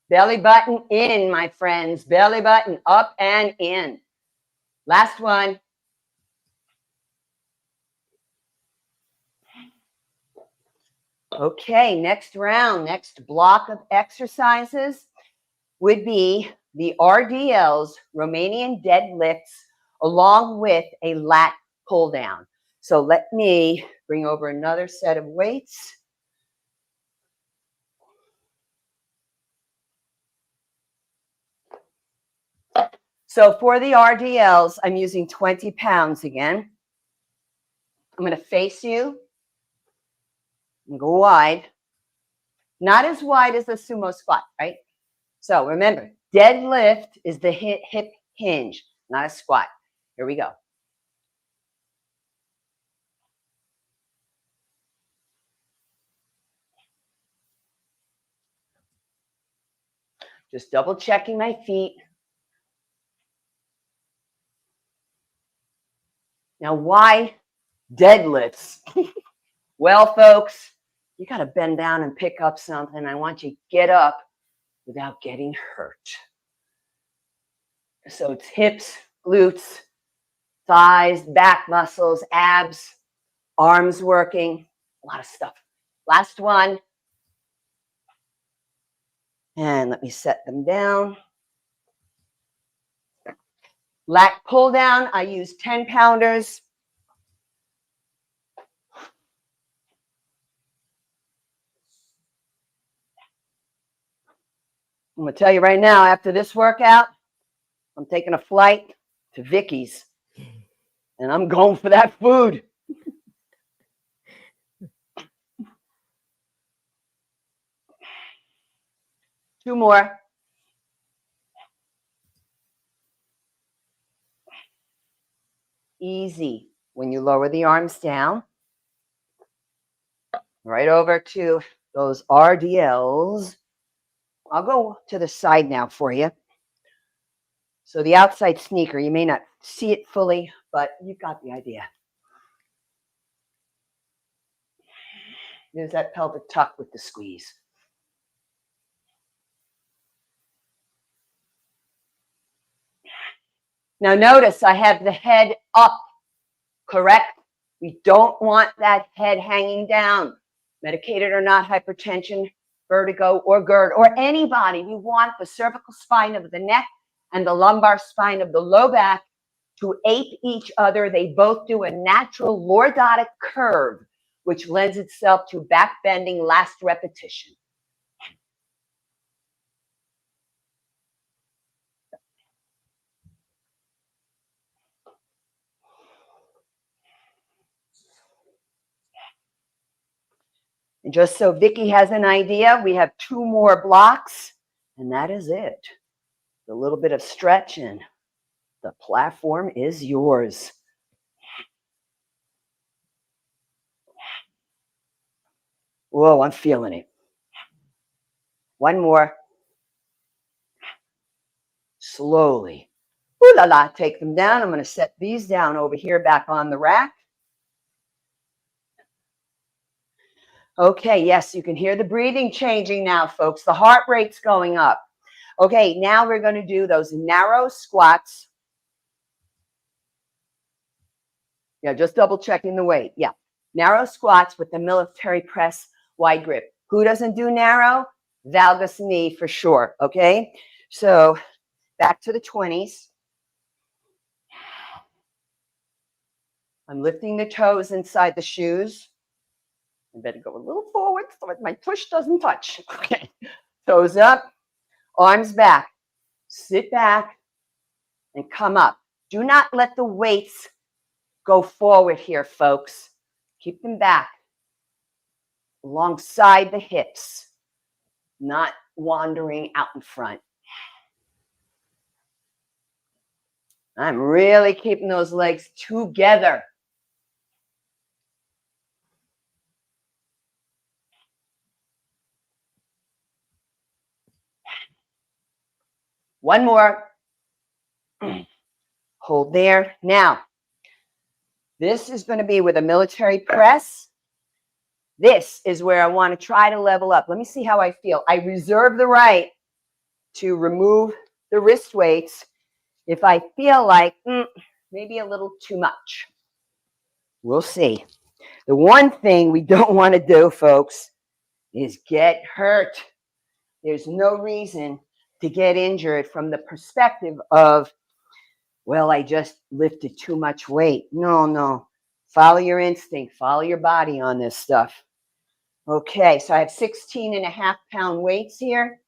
Belly button in, my friends. Belly button up and in. Last one. Okay, next round, next block of exercises would be the RDLs, Romanian deadlifts, along with a lat pull down. So let me bring over another set of weights. So for the RDLs, I'm using 20 pounds again. I'm going to face you and go wide. Not as wide as a sumo squat, right? So remember, deadlift is the hip hinge, not a squat. Here we go. Just double checking my feet. Now, why deadlifts? Well, folks, you got to bend down and pick up something. I want you to get up without getting hurt. So it's hips, glutes, thighs, back muscles, abs, arms working, a lot of stuff. Last one. And let me set them down. Lat pull down, I use 10 pounders. I'm going to tell you right now, after this workout, I'm taking a flight to Vicky's. And I'm going for that food. Two more. Easy. When you lower the arms down, right over to those RDLs. I'll go to the side now for you. So the outside sneaker, you may not see it fully, but you got the idea. There's that pelvic tuck with the squeeze. Now notice I have the head up, correct? We don't want that head hanging down. Medicated or not, hypertension, vertigo, or GERD, or anybody. We want the cervical spine of the neck and the lumbar spine of the low back to ape each other. They both do a natural lordotic curve, which lends itself to back bending last repetition. And just so Vicki has an idea, we have 2 more blocks, and that is it. A little bit of stretch, and the platform is yours. Whoa, I'm feeling it. One more. Slowly. Ooh la la, take them down. I'm going to set these down over here back on the rack. Okay, yes, you can hear the breathing changing now, folks. The heart rate's going up. Okay, now we're going to do those narrow squats. Yeah, just double checking the weight. Yeah, narrow squats with the military press wide grip. Who doesn't do narrow? Valgus knee for sure, okay? So back to the 20s. I'm lifting the toes inside the shoes. I better go a little forward so that my push doesn't touch. Okay, toes up, arms back. Sit back and come up. Do not let the weights go forward here, folks. Keep them back alongside the hips, not wandering out in front. I'm really keeping those legs together. One more. Hold there. Now, this is going to be with a military press. This is where I want to try to level up. Let me see how I feel. I reserve the right to remove the wrist weights if I feel like maybe a little too much. We'll see. The one thing we don't want to do, folks, is get hurt. There's no reason to get injured from the perspective of, well, I just lifted too much weight. No, no. Follow your instinct. Follow your body on this stuff. Okay, so I have 16.5-pound weights here.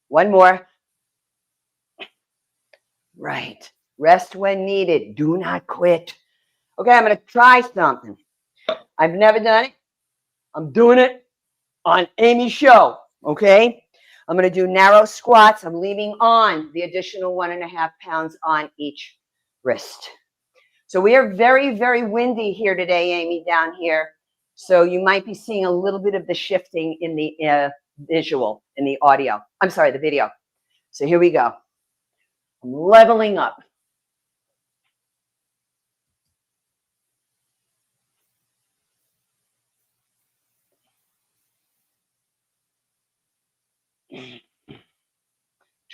One more. Right. Rest when needed. Do not quit. Okay, I'm going to try something. I've never done it. I'm doing it on Amy's show. Okay? I'm going to do narrow squats. I'm leaving on the additional 1.5 pounds on each wrist. So we are very, very windy here today, Amy, down here. So you might be seeing a little bit of the shifting in the visual, in the audio. I'm sorry, the video. So here we go. I'm leveling up.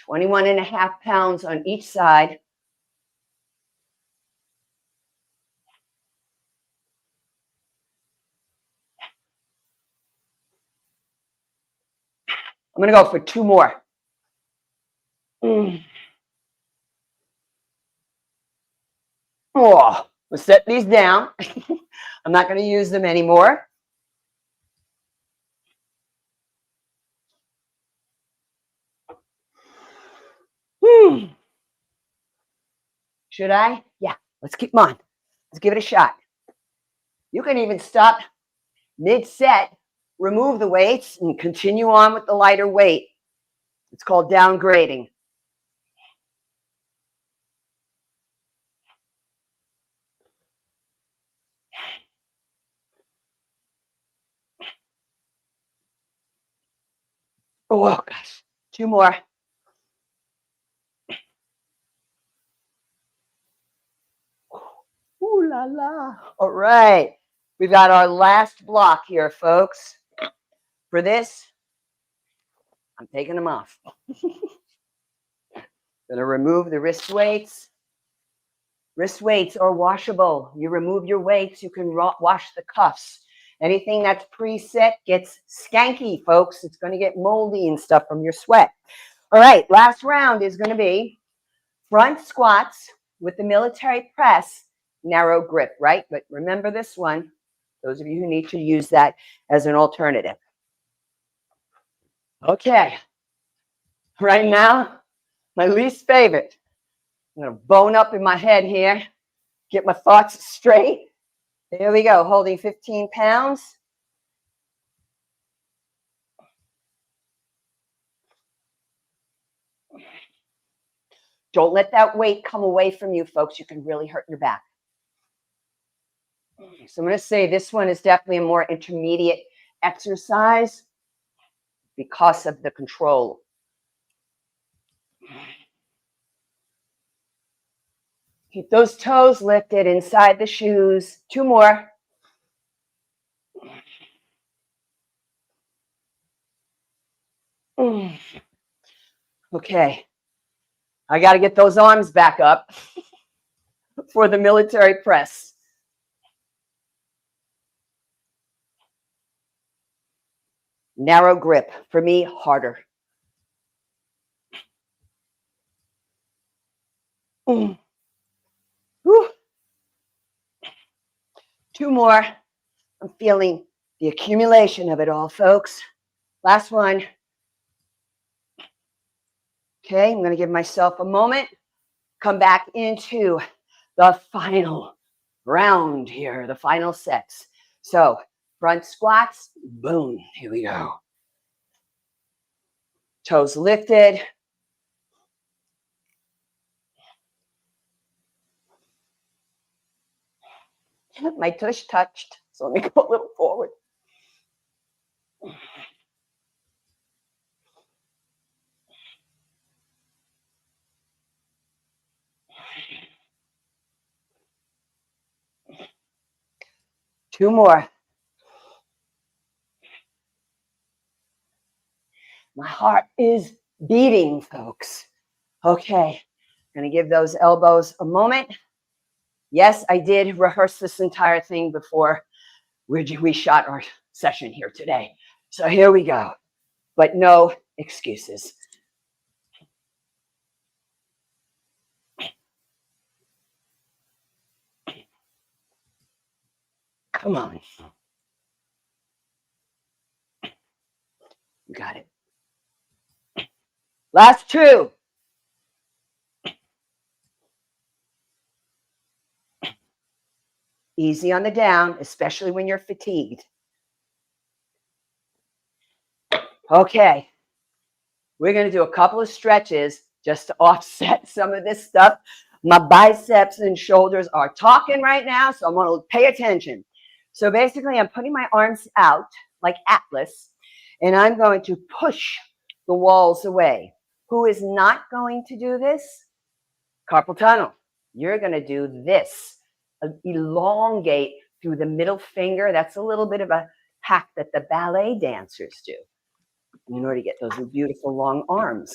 £21.5 on each side. I'm going to go for 2 more. Oh, we'll set these down. I'm not going to use them anymore. Should I? Yeah, let's keep them on. Let's give it a shot. You can even stop mid-set, remove the weights, and continue on with the lighter weight. It's called downgrading. Oh, gosh. 2 more. Ooh la la. All right. We've got our last block here, folks. For this, I'm taking them off. Going to remove the wrist weights. Wrist weights are washable. You remove your weights, you can wash the cuffs. Anything that's preset gets skanky, folks. It's going to get moldy and stuff from your sweat. All right, last round is going to be front squats with the military press, narrow grip, right? But remember this one, those of you who need to use that as an alternative. Okay, right now, my least favorite. I'm going to bone up in my head here, get my thoughts straight. Here we go, holding 15 pounds. Don't let that weight come away from you, folks. You can really hurt your back. So I'm going to say this one is definitely a more intermediate exercise because of the control. Keep those toes lifted inside the shoes. 2 more. Okay. I got to get those arms back up for the military press. Narrow grip. For me, harder. 2 2 more. I'm feeling the accumulation of it all, folks. Last one. Okay, I'm going to give myself a moment. Come back into the final round here, the final sets. So front squats, boom, here we go. Toes lifted. My tush touched, so let me go a little forward. Two more. My heart is beating, folks. Okay, I'm gonna give those elbows a moment. Yes, I did rehearse this entire thing before we shot our session here today. So here we go, but no excuses. Come on. You got it. Last two. Easy on the down, especially when you're fatigued. Okay. We're going to do a couple of stretches just to offset some of this stuff. My biceps and shoulders are talking right now, so I'm going to pay attention. So basically, I'm putting my arms out like Atlas, and I'm going to push the walls away. Who is not going to do this? Carpal tunnel. You're going to do this. Elongate through the middle finger. That's a little bit of a hack that the ballet dancers do in order to get those beautiful long arms.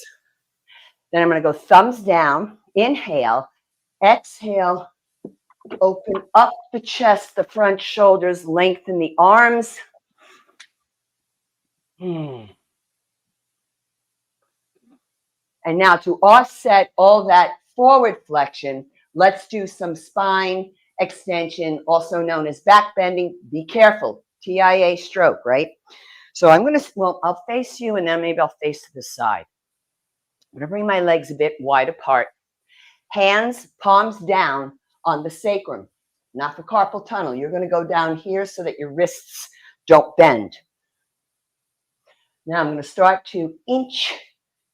Then I'm going to go thumbs down, inhale, exhale, open up the chest, the front shoulders, lengthen the arms. And now to offset all that forward flexion, let's do some spine extension, also known as back bending. Be careful, TIA stroke, right? So I'm going to, well, I'll face you and then maybe I'll face to the side. I'm going to bring my legs a bit wide apart. Hands, palms down on the sacrum, not the carpal tunnel. You're going to go down here so that your wrists don't bend. Now I'm going to start to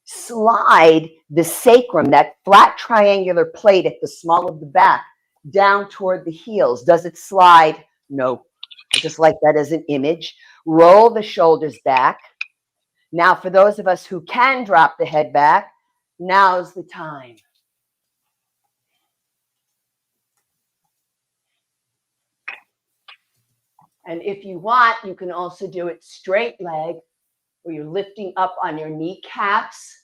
slide the sacrum, that flat triangular plate at the small of the back, down toward the heels. Does it slide? No. I just like that as an image. Roll the shoulders back. Now, for those of us who can drop the head back, now's the time. And if you want, you can also do it straight leg, where you're lifting up on your kneecaps.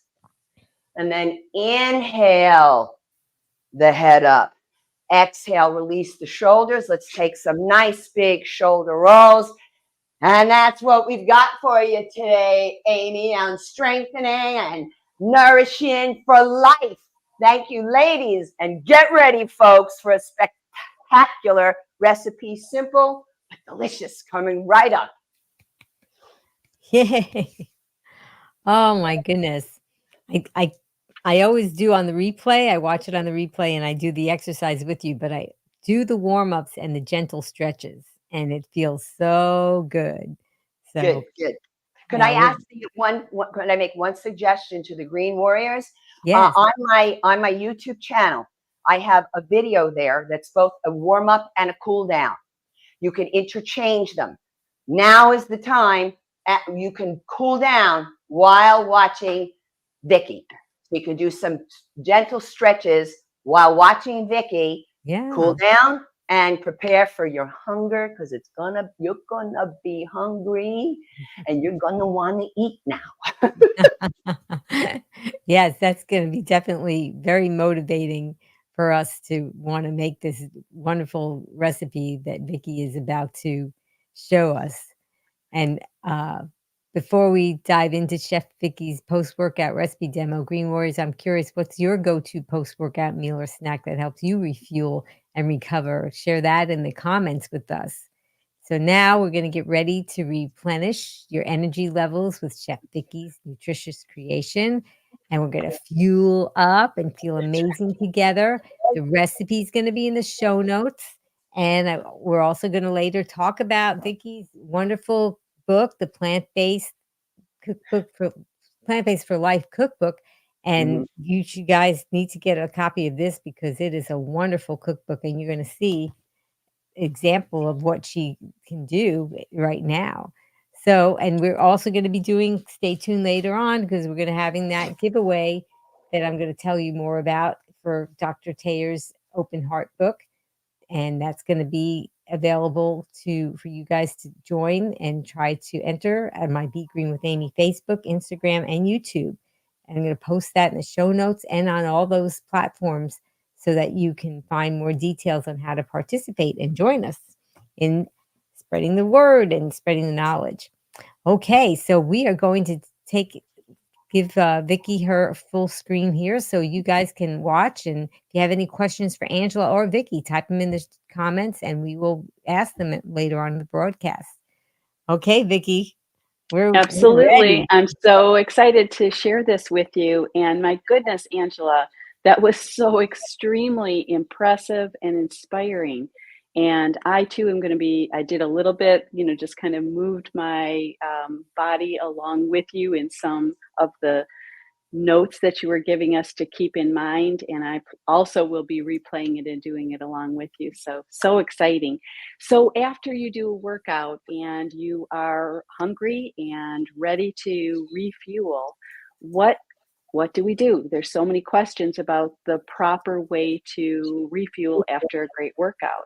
And then inhale the head up. Exhale, release the shoulders. Let's take some nice big shoulder rolls. And that's what we've got for you today, Amy, on strengthening and nourishing for life. Thank you, ladies. And get ready, folks, for a spectacular recipe. Simple but delicious, coming right up. Yay. Oh my goodness. I always do on the replay. I watch it on the replay and I do the exercise with you, but I do the warm-ups and the gentle stretches and it feels so good. So Good. Could I ask you could I make one suggestion to the Green Warriors? yes. On my YouTube channel, I have a video there that's both a warm-up and a cool down. You can interchange them. Now is the time you can cool down while watching Vicki. You can do some gentle stretches while watching Vicki. Yeah. Cool down and prepare for your hunger, because you're gonna be hungry and you're gonna want to eat now. Yes, that's going to be definitely very motivating for us to want to make this wonderful recipe that Vicki is about to show us. And before we dive into Chef Vicky's post-workout recipe demo, Green Warriors, I'm curious, what's your go-to post-workout meal or snack that helps you refuel and recover? Share that in the comments with us. So now we're going to get ready to replenish your energy levels with Chef Vicky's nutritious creation. And we're going to fuel up and feel amazing together. The recipe is going to be in the show notes. And we're also going to later talk about Vicky's wonderful book, the Plant-Based for Life cookbook. And you guys need to get a copy of this because it is a wonderful cookbook, and you're going to see example of what she can do right now. So, and we're also going to be doing, stay tuned later on, because we're going to having that giveaway that I'm going to tell you more about for Dr. Tayer's Open Heart book. And that's going to be available for you guys to join and try to enter at my Be Green with Amy Facebook, Instagram, and YouTube. And I'm going to post that in the show notes and on all those platforms so that you can find more details on how to participate and join us in spreading the word and spreading the knowledge. Okay, so we are going to give Vicki her full screen here so you guys can watch. And if you have any questions for Angela or Vicki, type them in the comments and we will ask them later on in the broadcast. Okay, Vicki, we're Absolutely. ready. I'm so excited to share this with you. And my goodness, Angela, that was so extremely impressive and inspiring. And I too am going to I did a little bit, just kind of moved my body along with you in some of the notes that you were giving us to keep in mind. And I also will be replaying it and doing it along with you. So exciting. So after you do a workout and you are hungry and ready to refuel, what do we do? There's so many questions about the proper way to refuel after a great workout.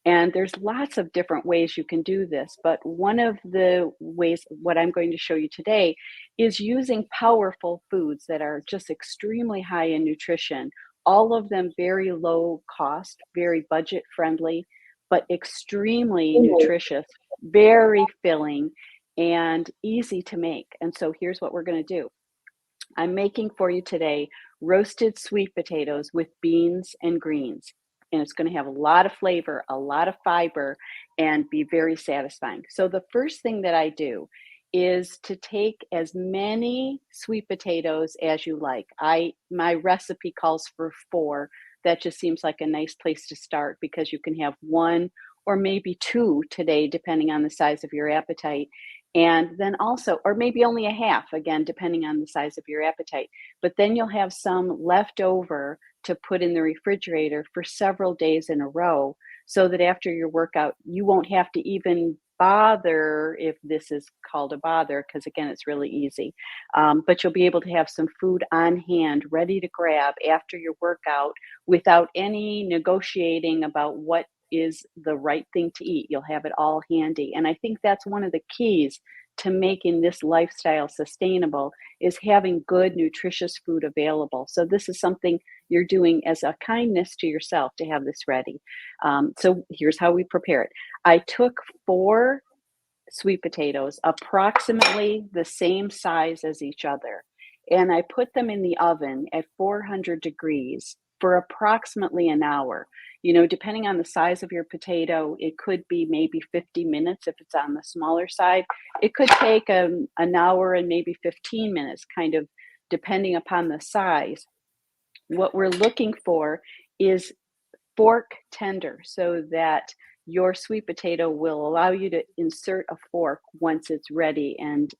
And there's lots of different ways you can do this, but one of the ways, what I'm going to show you today, is using powerful foods that are just extremely high in nutrition, all of them very low cost, very budget friendly, but extremely nutritious, very filling, and easy to make. And so here's what we're going to do. I'm making for you today roasted sweet potatoes with beans and greens. And it's going to have a lot of flavor, a lot of fiber, and be very satisfying. So the first thing that I do is to take as many sweet potatoes as you like. My recipe calls for 4. That just seems like a nice place to start because you can have 1 or maybe 2 today, depending on the size of your appetite. And then also, or maybe only a half, again, depending on the size of your appetite. But then you'll have some left over to put in the refrigerator for several days in a row so that after your workout, you won't have to even bother, if this is called a bother, because again, it's really easy. But you'll be able to have some food on hand, ready to grab after your workout without any negotiating about what is the right thing to eat. You'll have it all handy. And I think that's one of the keys to making this lifestyle sustainable, is having good, nutritious food available. So this is something you're doing as a kindness to yourself to have this ready. So here's how we prepare it. I took 4 sweet potatoes, approximately the same size as each other, and I put them in the oven at 400 degrees for approximately an hour. Depending on the size of your potato, it could be maybe 50 minutes if it's on the smaller side. It could take an hour and maybe 15 minutes, kind of depending upon the size. What we're looking for is fork tender, so that your sweet potato will allow you to insert a fork once it's ready and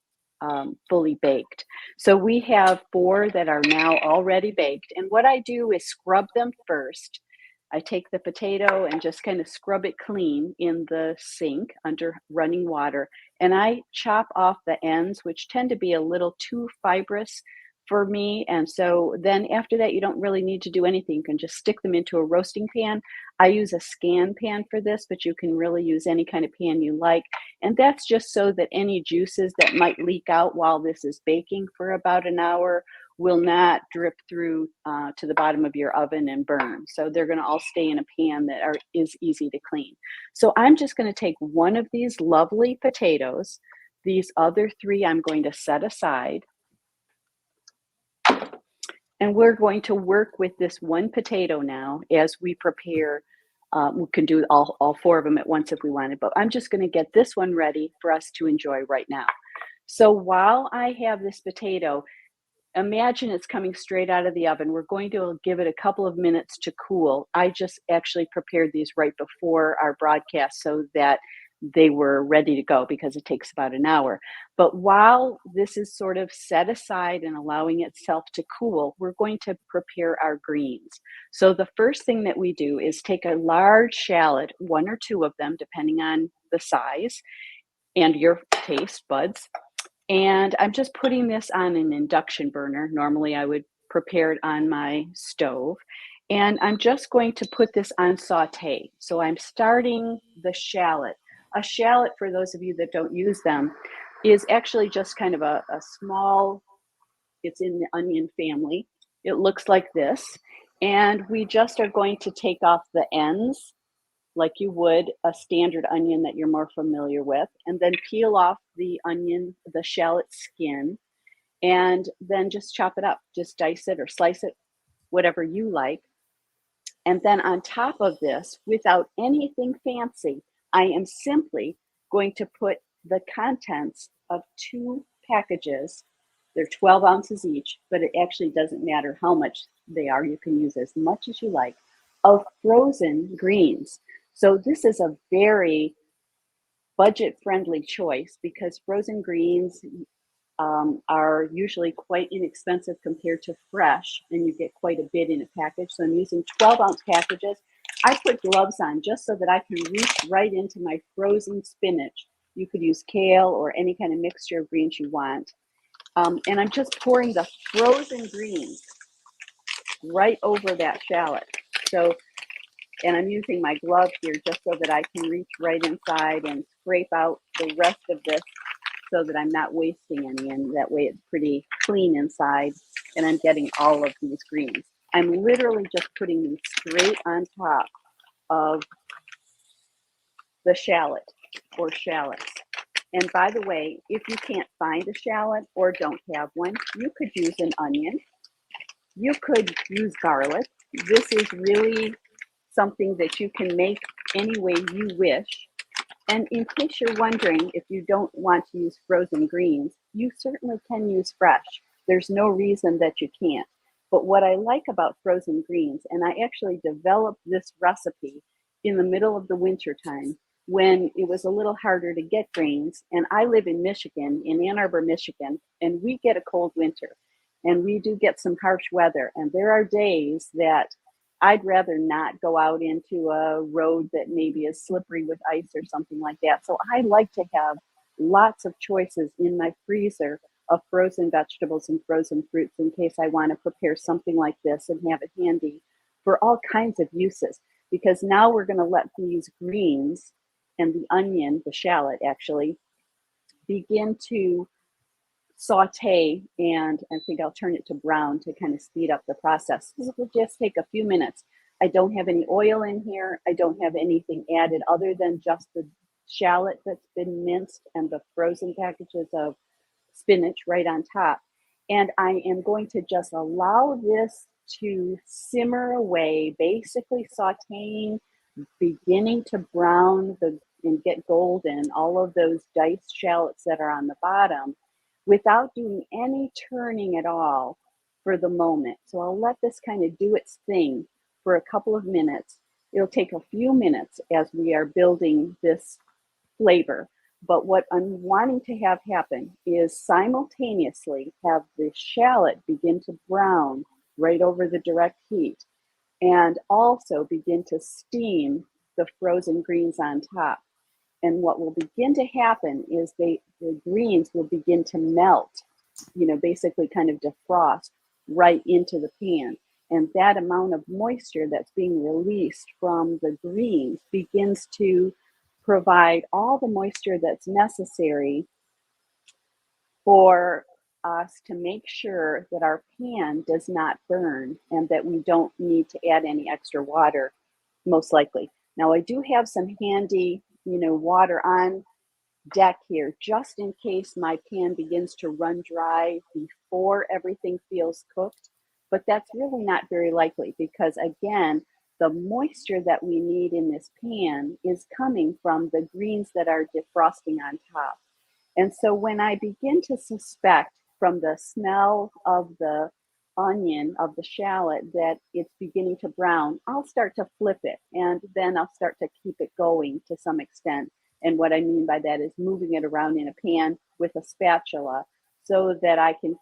fully baked. So we have 4 that are now already baked. And what I do is scrub them first. I take the potato and just kind of scrub it clean in the sink under running water. And I chop off the ends, which tend to be a little too fibrous for me. And so then after that, you don't really need to do anything. You can just stick them into a roasting pan. I use a scan pan for this, but you can really use any kind of pan you like. And that's just so that any juices that might leak out while this is baking for about an hour will not drip through to the bottom of your oven and burn. So they're going to all stay in a pan that is easy to clean. So I'm just going to take one of these lovely potatoes, These other 3 I'm going to set aside. And we're going to work with this one potato now as we prepare. We can do all 4 of them at once if we wanted, but I'm just going to get this one ready for us to enjoy right now. So while I have this potato, imagine it's coming straight out of the oven. We're going to give it a couple of minutes to cool. I just actually prepared these right before our broadcast so that they were ready to go because it takes about an hour. But while this is sort of set aside and allowing itself to cool, we're going to prepare our greens. So the first thing that we do is take a large shallot, 1 or 2 of them, depending on the size and your taste buds. And I'm just putting this on an induction burner. Normally I would prepare it on my stove. And I'm just going to put this on saute. So I'm starting the shallot. A shallot, for those of you that don't use them, is actually just kind of a small, it's in the onion family. It looks like this. And we just are going to take off the ends like you would a standard onion that you're more familiar with, and then peel off the onion, the shallot skin, and then just chop it up. Just dice it or slice it, whatever you like. And then on top of this, without anything fancy, I am simply going to put the contents of 2 packages. They're 12 ounces each, but it actually doesn't matter how much they are. You can use as much as you like, of frozen greens. So this is a very budget-friendly choice because frozen greens are usually quite inexpensive compared to fresh, and you get quite a bit in a package. So I'm using 12-ounce packages. I put gloves on just so that I can reach right into my frozen spinach. You could use kale or any kind of mixture of greens you want. And I'm just pouring the frozen greens right over that shallot. So, and I'm using my glove here just so that I can reach right inside and scrape out the rest of this so that I'm not wasting any, and that way it's pretty clean inside and I'm getting all of these greens. I'm literally just putting these straight on top of the shallot or shallots. And by the way, if you can't find a shallot or don't have one, you could use an onion. You could use garlic. This is really something that you can make any way you wish. And in case you're wondering if you don't want to use frozen greens, you certainly can use fresh. There's no reason that you can't. But what I like about frozen greens, and I actually developed this recipe in the middle of the winter time when it was a little harder to get greens. And I live in Michigan, in Ann Arbor, Michigan, and we get a cold winter. And we do get some harsh weather. And there are days that I'd rather not go out into a road that maybe is slippery with ice or something like that. So I like to have lots of choices in my freezer of frozen vegetables and frozen fruits in case I want to prepare something like this and have it handy for all kinds of uses. Because now we're going to let these greens and the onion, the shallot actually, begin to saute, and I think I'll turn it to brown to kind of speed up the process. This will just take a few minutes. I don't have any oil in here. I don't have anything added other than just the shallot that's been minced and the frozen packages of spinach right on top. And I am going to just allow this to simmer away, basically sauteing, beginning to brown and get golden, all of those diced shallots that are on the bottom, without doing any turning at all for the moment. So I'll let this kind of do its thing for a couple of minutes. It'll take a few minutes as we are building this flavor. But what I'm wanting to have happen is simultaneously have the shallot begin to brown right over the direct heat, and also begin to steam the frozen greens on top. And what will begin to happen is the greens will begin to melt, basically kind of defrost right into the pan. And that amount of moisture that's being released from the greens begins to provide all the moisture that's necessary for us to make sure that our pan does not burn and that we don't need to add any extra water, most likely. Now I do have some handy, water on deck here, just in case my pan begins to run dry before everything feels cooked. But that's really not very likely because, again, the moisture that we need in this pan is coming from the greens that are defrosting on top. And so when I begin to suspect from the smell of the onion, of the shallot, that it's beginning to brown, I'll start to flip it, and then I'll start to keep it going to some extent. And what I mean by that is moving it around in a pan with a spatula so that I can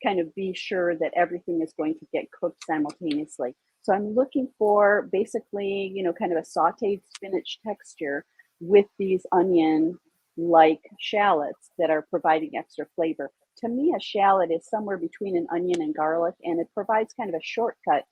kind of be sure that everything is going to get cooked simultaneously. So I'm looking for basically, you know, kind of a sauteed spinach texture with these onion-like shallots that are providing extra flavor. To me, a shallot is somewhere between an onion and garlic, and it provides kind of a shortcut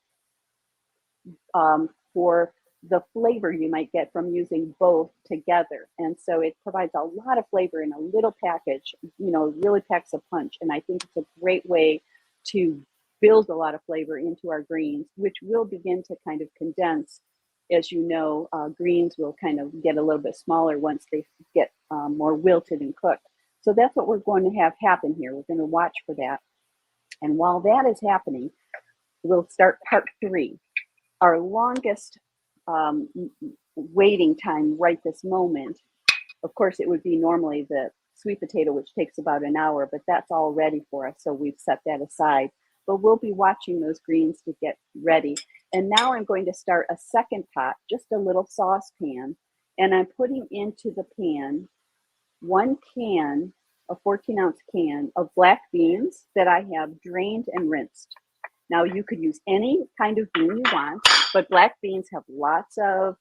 for the flavor you might get from using both together. And so it provides a lot of flavor in a little package, you know, really packs a punch. And I think it's a great way to build a lot of flavor into our greens, which will begin to kind of condense. As you know, greens will kind of get a little bit smaller once they get more wilted and cooked. So that's what we're going to have happen here. We're going to watch for that. And while that is happening, we'll start part 3. Our longest waiting time right this moment, of course, it would be normally the sweet potato, which takes about an hour, but that's all ready for us. So we've set that aside. But we'll be watching those greens to get ready. And now I'm going to start a second pot, just a little saucepan. And I'm putting into the pan 1 can, a 14-ounce can of black beans that I have drained and rinsed. Now, you could use any kind of bean you want, but black beans have lots of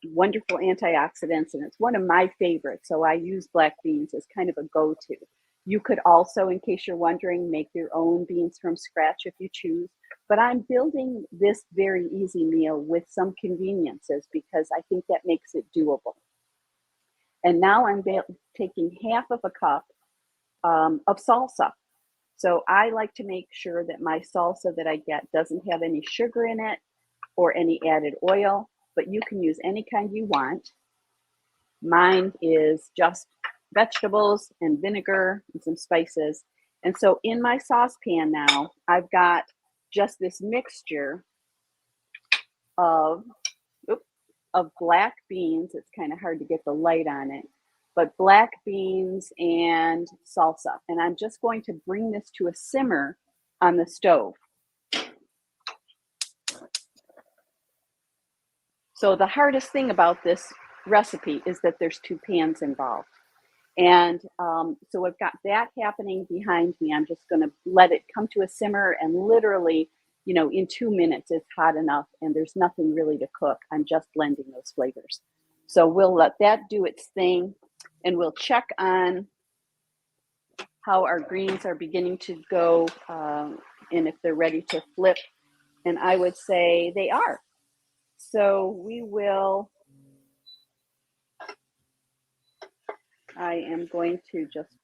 wonderful antioxidants, and it's one of my favorites. So I use black beans as kind of a go-to. You could also, in case you're wondering, make your own beans from scratch if you choose. But I'm building this very easy meal with some conveniences because I think that makes it doable. And now I'm taking half of a cup of salsa. So I like to make sure that my salsa that I get doesn't have any sugar in it or any added oil, but you can use any kind you want. Mine is just vegetables and vinegar and some spices. And so in my saucepan now, I've got just this mixture of black beans. It's kind of hard to get the light on it, but black beans and salsa. And I'm just going to bring this to a simmer on the stove. So the hardest thing about this recipe is that there's 2 pans involved. And so I've got that happening behind me. I'm just going to let it come to a simmer, and literally, you know, in 2 minutes, it's hot enough and there's nothing really to cook. I'm just blending those flavors. So we'll let that do its thing, and we'll check on how our greens are beginning to go and if they're ready to flip. And I would say they are. So we will, I am going to just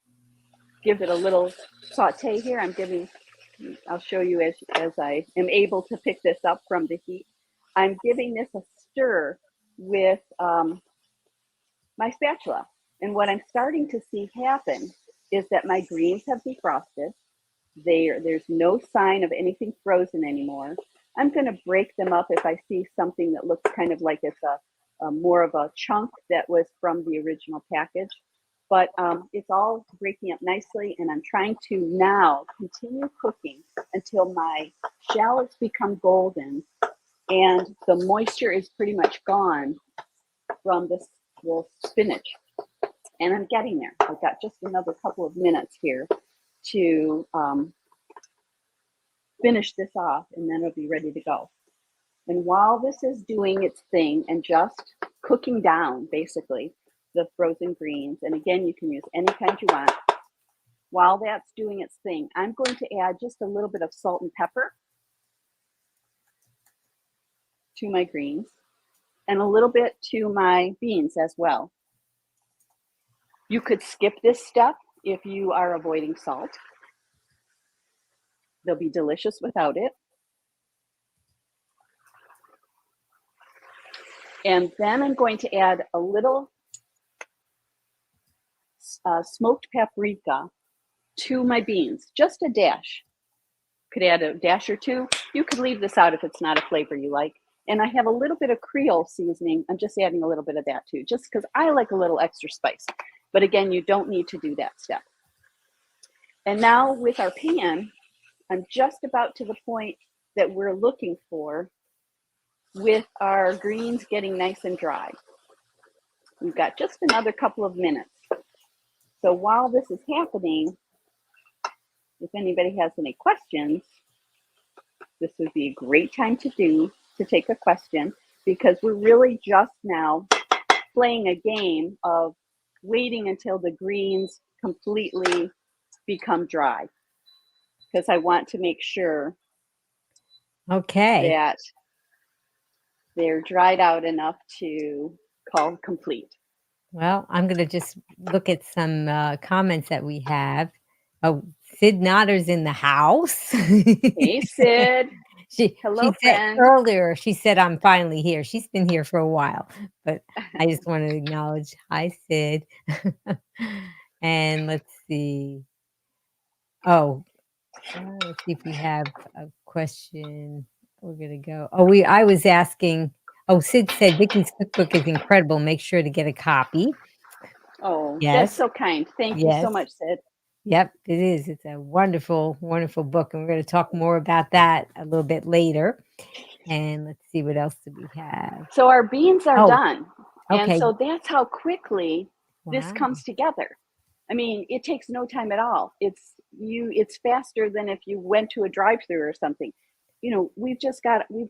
give it a little saute here. I'll show you as I am able to pick this up from the heat. I'm giving this a stir with my spatula. And what I'm starting to see happen is that my greens have defrosted. There's no sign of anything frozen anymore. I'm going to break them up if I see something that looks kind of like it's a more of a chunk that was from the original package. But it's all breaking up nicely, and I'm trying to now continue cooking until my shallots become golden and the moisture is pretty much gone from the spinach. And I'm getting there. I've got just another couple of minutes here to finish this off, and then it'll be ready to go. And while this is doing its thing and just cooking down, basically, the frozen greens, and again, you can use any kind you want. While that's doing its thing, I'm going to add just a little bit of salt and pepper to my greens and a little bit to my beans as well. You could skip this step if you are avoiding salt. They'll be delicious without it. And then I'm going to add a little smoked paprika to my beans, just a dash. Could add a dash or two. You could leave this out if it's not a flavor you like. And I have a little bit of Creole seasoning. I'm just adding a little bit of that too, just because I like a little extra spice. But again, you don't need to do that step. And now with our pan, I'm just about to the point that we're looking for with our greens getting nice and dry. We've got just another couple of minutes. So while this is happening, if anybody has any questions, this would be a great time to take a question, because we're really just now playing a game of waiting until the greens completely become dry, because I want to make sure that they're dried out enough to call complete. Well, I'm going to just look at some comments that we have. Oh, Sid Notter's in the house. Hey, Sid. Hello, she said friend. earlier, she said, I'm finally here. She's been here for a while, but I just want to acknowledge, hi, Sid. And let's see. Oh, let's see if we have a question. We're going to go. Oh, I was asking. Oh, Sid said Vicki's cookbook is incredible. Make sure to get a copy. Oh, yes. That's so kind. Thank you so much, Sid. Yep, it is. It's a wonderful, wonderful book. And we're going to talk more about that a little bit later. And let's see, what else do we have? So our beans are done. Okay. And so that's how quickly this comes together. I mean, it takes no time at all. It's faster than if you went to a drive-through or something. You know, we've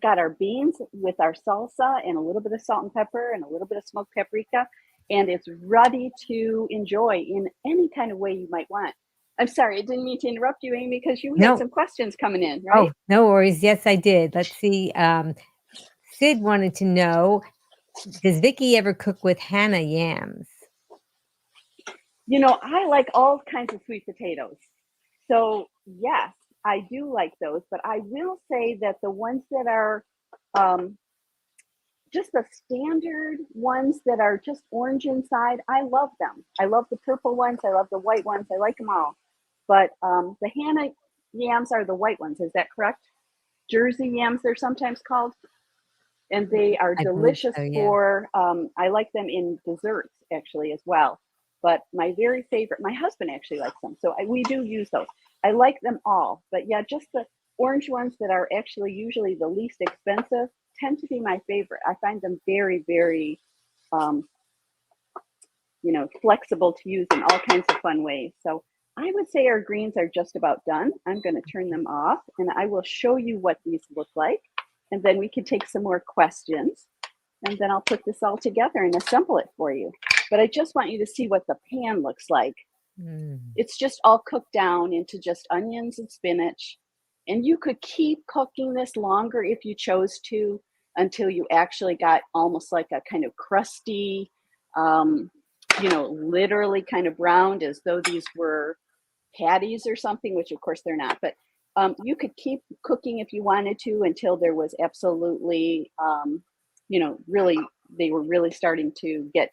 got our beans with our salsa and a little bit of salt and pepper and a little bit of smoked paprika, and it's ready to enjoy in any kind of way you might want. I'm sorry, I didn't mean to interrupt you, Amy, because you had some questions coming in, right? Oh, no worries. Yes, I did. Let's see. Sid wanted to know, does Vicki ever cook with Hannah yams? You know, I like all kinds of sweet potatoes. So yes, I do like those, but I will say that the ones that are just the standard ones that are just orange inside, I love them. I love the purple ones. I love the white ones. I like them all. But the Hannah yams are the white ones. Is that correct? Jersey yams, they're sometimes called. And they are delicious for, I like them in desserts actually as well. But my very favorite, my husband actually likes them. So we do use those. I like them all. But yeah, just the orange ones that are actually usually the least expensive tend to be my favorite. I find them very, very, flexible to use in all kinds of fun ways. So I would say our greens are just about done. I'm going to turn them off and I will show you what these look like. And then we can take some more questions. And then I'll put this all together and assemble it for you. But I just want you to see what the pan looks like. It's just all cooked down into just onions and spinach. And you could keep cooking this longer if you chose to, until you actually got almost like a kind of crusty, literally kind of browned, as though these were patties or something, which of course they're not. But you could keep cooking if you wanted to until there was absolutely, they were really starting to get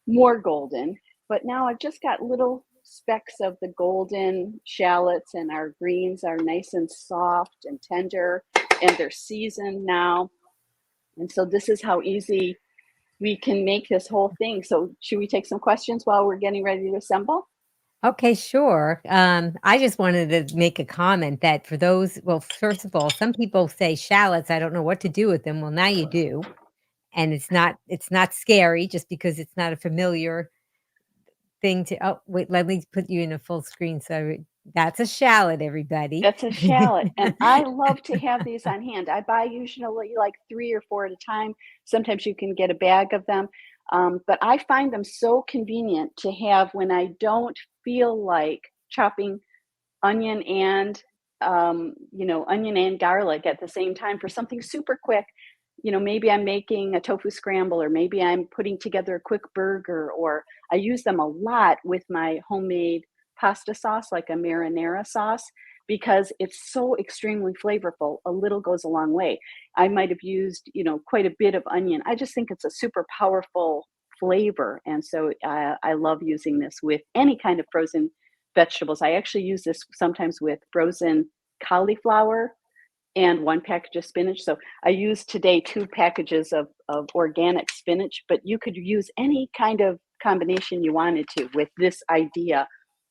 more golden. But now I've just got little specks of the golden shallots, and our greens are nice and soft and tender, and they're seasoned now. And so this is how easy we can make this whole thing. So should we take some questions while we're getting ready to assemble? Okay, sure. I just wanted to make a comment that for those, well, first of all, some people say shallots, I don't know what to do with them. Well, now you do. And it's not scary just because it's not a familiar thing to, oh, wait, let me put you in a full screen. So that's a shallot, everybody. That's a shallot. And I love to have these on hand. I buy usually like 3 or 4 at a time. Sometimes you can get a bag of them. But I find them so convenient to have when I don't feel like chopping onion and garlic at the same time for something super quick. Maybe I'm making a tofu scramble, or maybe I'm putting together a quick burger, or I use them a lot with my homemade pasta sauce, like a marinara sauce, because it's so extremely flavorful. A little goes a long way. I might have used, quite a bit of onion. I just think it's a super powerful flavor. And so I love using this with any kind of frozen vegetables. I actually use this sometimes with frozen cauliflower and 1 package of spinach. So I used today 2 packages of organic spinach, but you could use any kind of combination you wanted to with this idea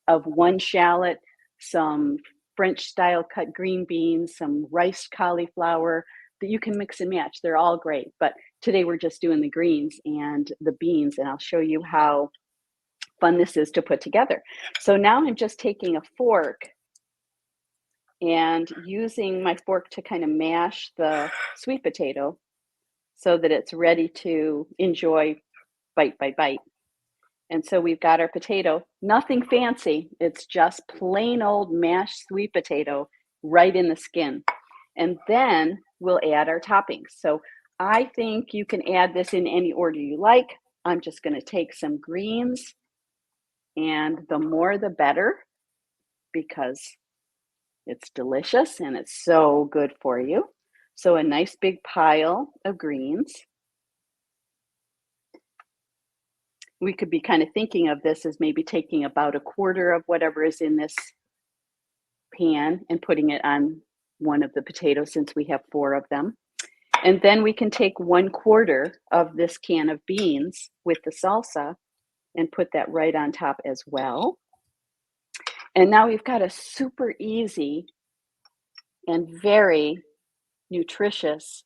of 1 shallot, some French style cut green beans, some riced cauliflower that you can mix and match. They're all great. But today we're just doing the greens and the beans, and I'll show you how fun this is to put together. So now I'm just taking a fork and using my fork to kind of mash the sweet potato so that it's ready to enjoy bite by bite. And so we've got our potato, nothing fancy. It's just plain old mashed sweet potato right in the skin. And then we'll add our toppings. So I think you can add this in any order you like. I'm just going to take some greens, and the more the better, because it's delicious and it's so good for you. So a nice big pile of greens. We could be kind of thinking of this as maybe taking about 1/4 of whatever is in this pan and putting it on one of the potatoes, since we have 4 of them. And then we can take 1/4 of this can of beans with the salsa and put that right on top as well. And now we've got a super easy and very nutritious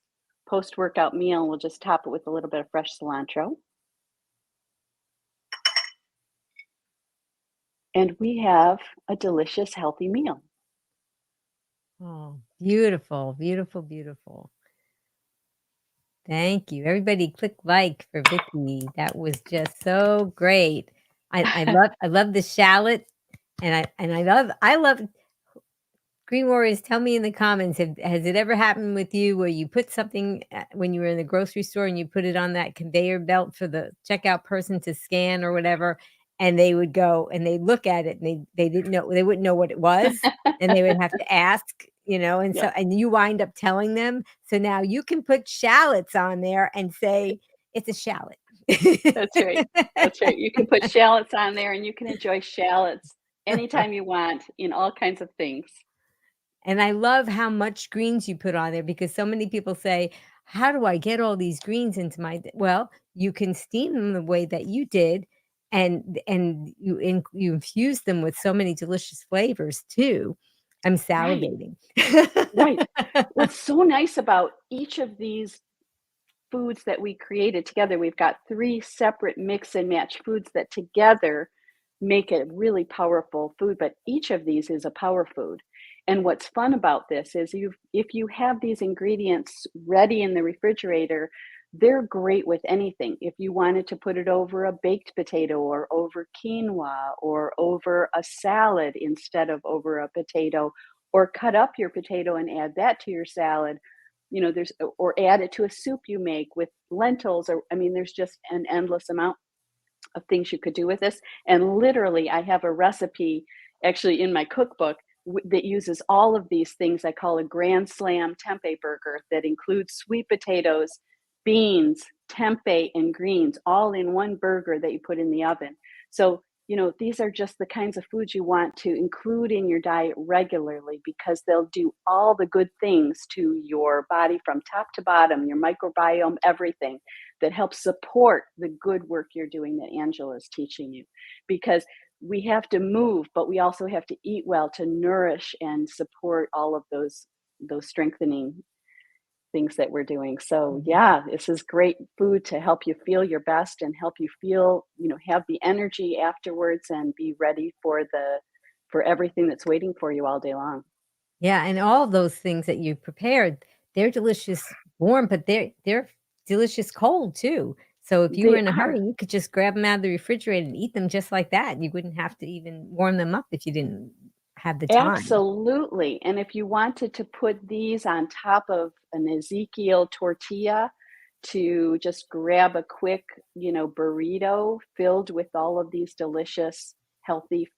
post-workout meal. We'll just top it with a little bit of fresh cilantro. And we have a delicious, healthy meal. Oh, beautiful, beautiful, beautiful. Thank you. Everybody click like for Vicki. That was just so great. I love the shallot, and I love Green Warriors. Tell me in the comments, has it ever happened with you where you put something when you were in the grocery store and you put it on that conveyor belt for the checkout person to scan or whatever, and they would go and they look at it and they didn't know, they wouldn't know what it was, and they would have to ask, and so, Yep. and you wind up telling them. So now you can put shallots on there and say it's a shallot. That's right. That's right. You can put shallots on there, and you can enjoy shallots anytime you want in all kinds of things. And I love how much greens you put on there, because so many people say, "How do I get all these greens into my Well, you can steam them the way that you did, and you infuse them with so many delicious flavors too. I'm Right. salivating. Right. What's so nice about each of these foods that we created together, we've got 3 separate mix and match foods that together make a really powerful food, but each of these is a power food. And what's fun about this is if you have these ingredients ready in the refrigerator, they're great with anything. If you wanted to put it over a baked potato or over quinoa or over a salad instead of over a potato, or cut up your potato and add that to your salad, there's, or add it to a soup you make with lentils, or I mean, there's just an endless amount of things you could do with this. And literally, I have a recipe actually in my cookbook that uses all of these things. I call a Grand Slam tempeh burger that includes sweet potatoes, beans, tempeh, and greens all in one burger that you put in the oven. So, these are just the kinds of foods you want to include in your diet regularly, because they'll do all the good things to your body from top to bottom, your microbiome, everything that helps support the good work you're doing that Angela is teaching you. Because we have to move, but we also have to eat well to nourish and support all of those strengthening things that we're doing. So yeah, this is great food to help you feel your best and help you feel, have the energy afterwards and be ready for everything that's waiting for you all day long. Yeah, and all those things that you prepared, they're delicious warm, but they're delicious cold too. So if you were They in a hurry, are. you could just grab them out of the refrigerator and eat them just like that. You wouldn't have to even warm them up if you didn't have the time. Absolutely. And if you wanted to put these on top of an Ezekiel tortilla to just grab a quick, burrito filled with all of these delicious, healthy,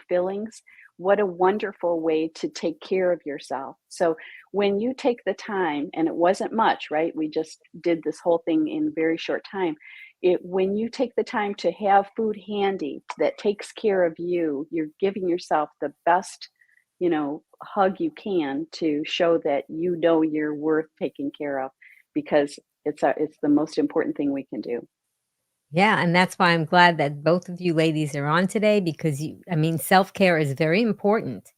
fillings, what a wonderful way to take care of yourself. So when you take the time, and it wasn't much, right? We just did this whole thing in a very short time. When you take the time to have food handy that takes care of you, you're giving yourself the best, hug you can to show that you're worth taking care of, because it's the most important thing we can do. Yeah, and that's why I'm glad that both of you ladies are on today because self-care is very important.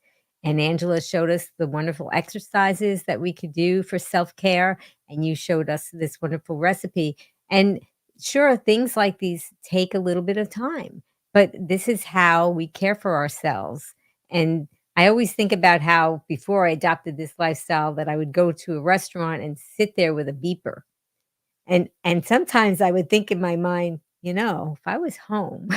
And Angela showed us the wonderful exercises that we could do for self-care, and you showed us this wonderful recipe. And sure, things like these take a little bit of time, but this is how we care for ourselves. And I always think about how before I adopted this lifestyle that I would go to a restaurant and sit there with a beeper. And sometimes I would think in my mind, if I was home,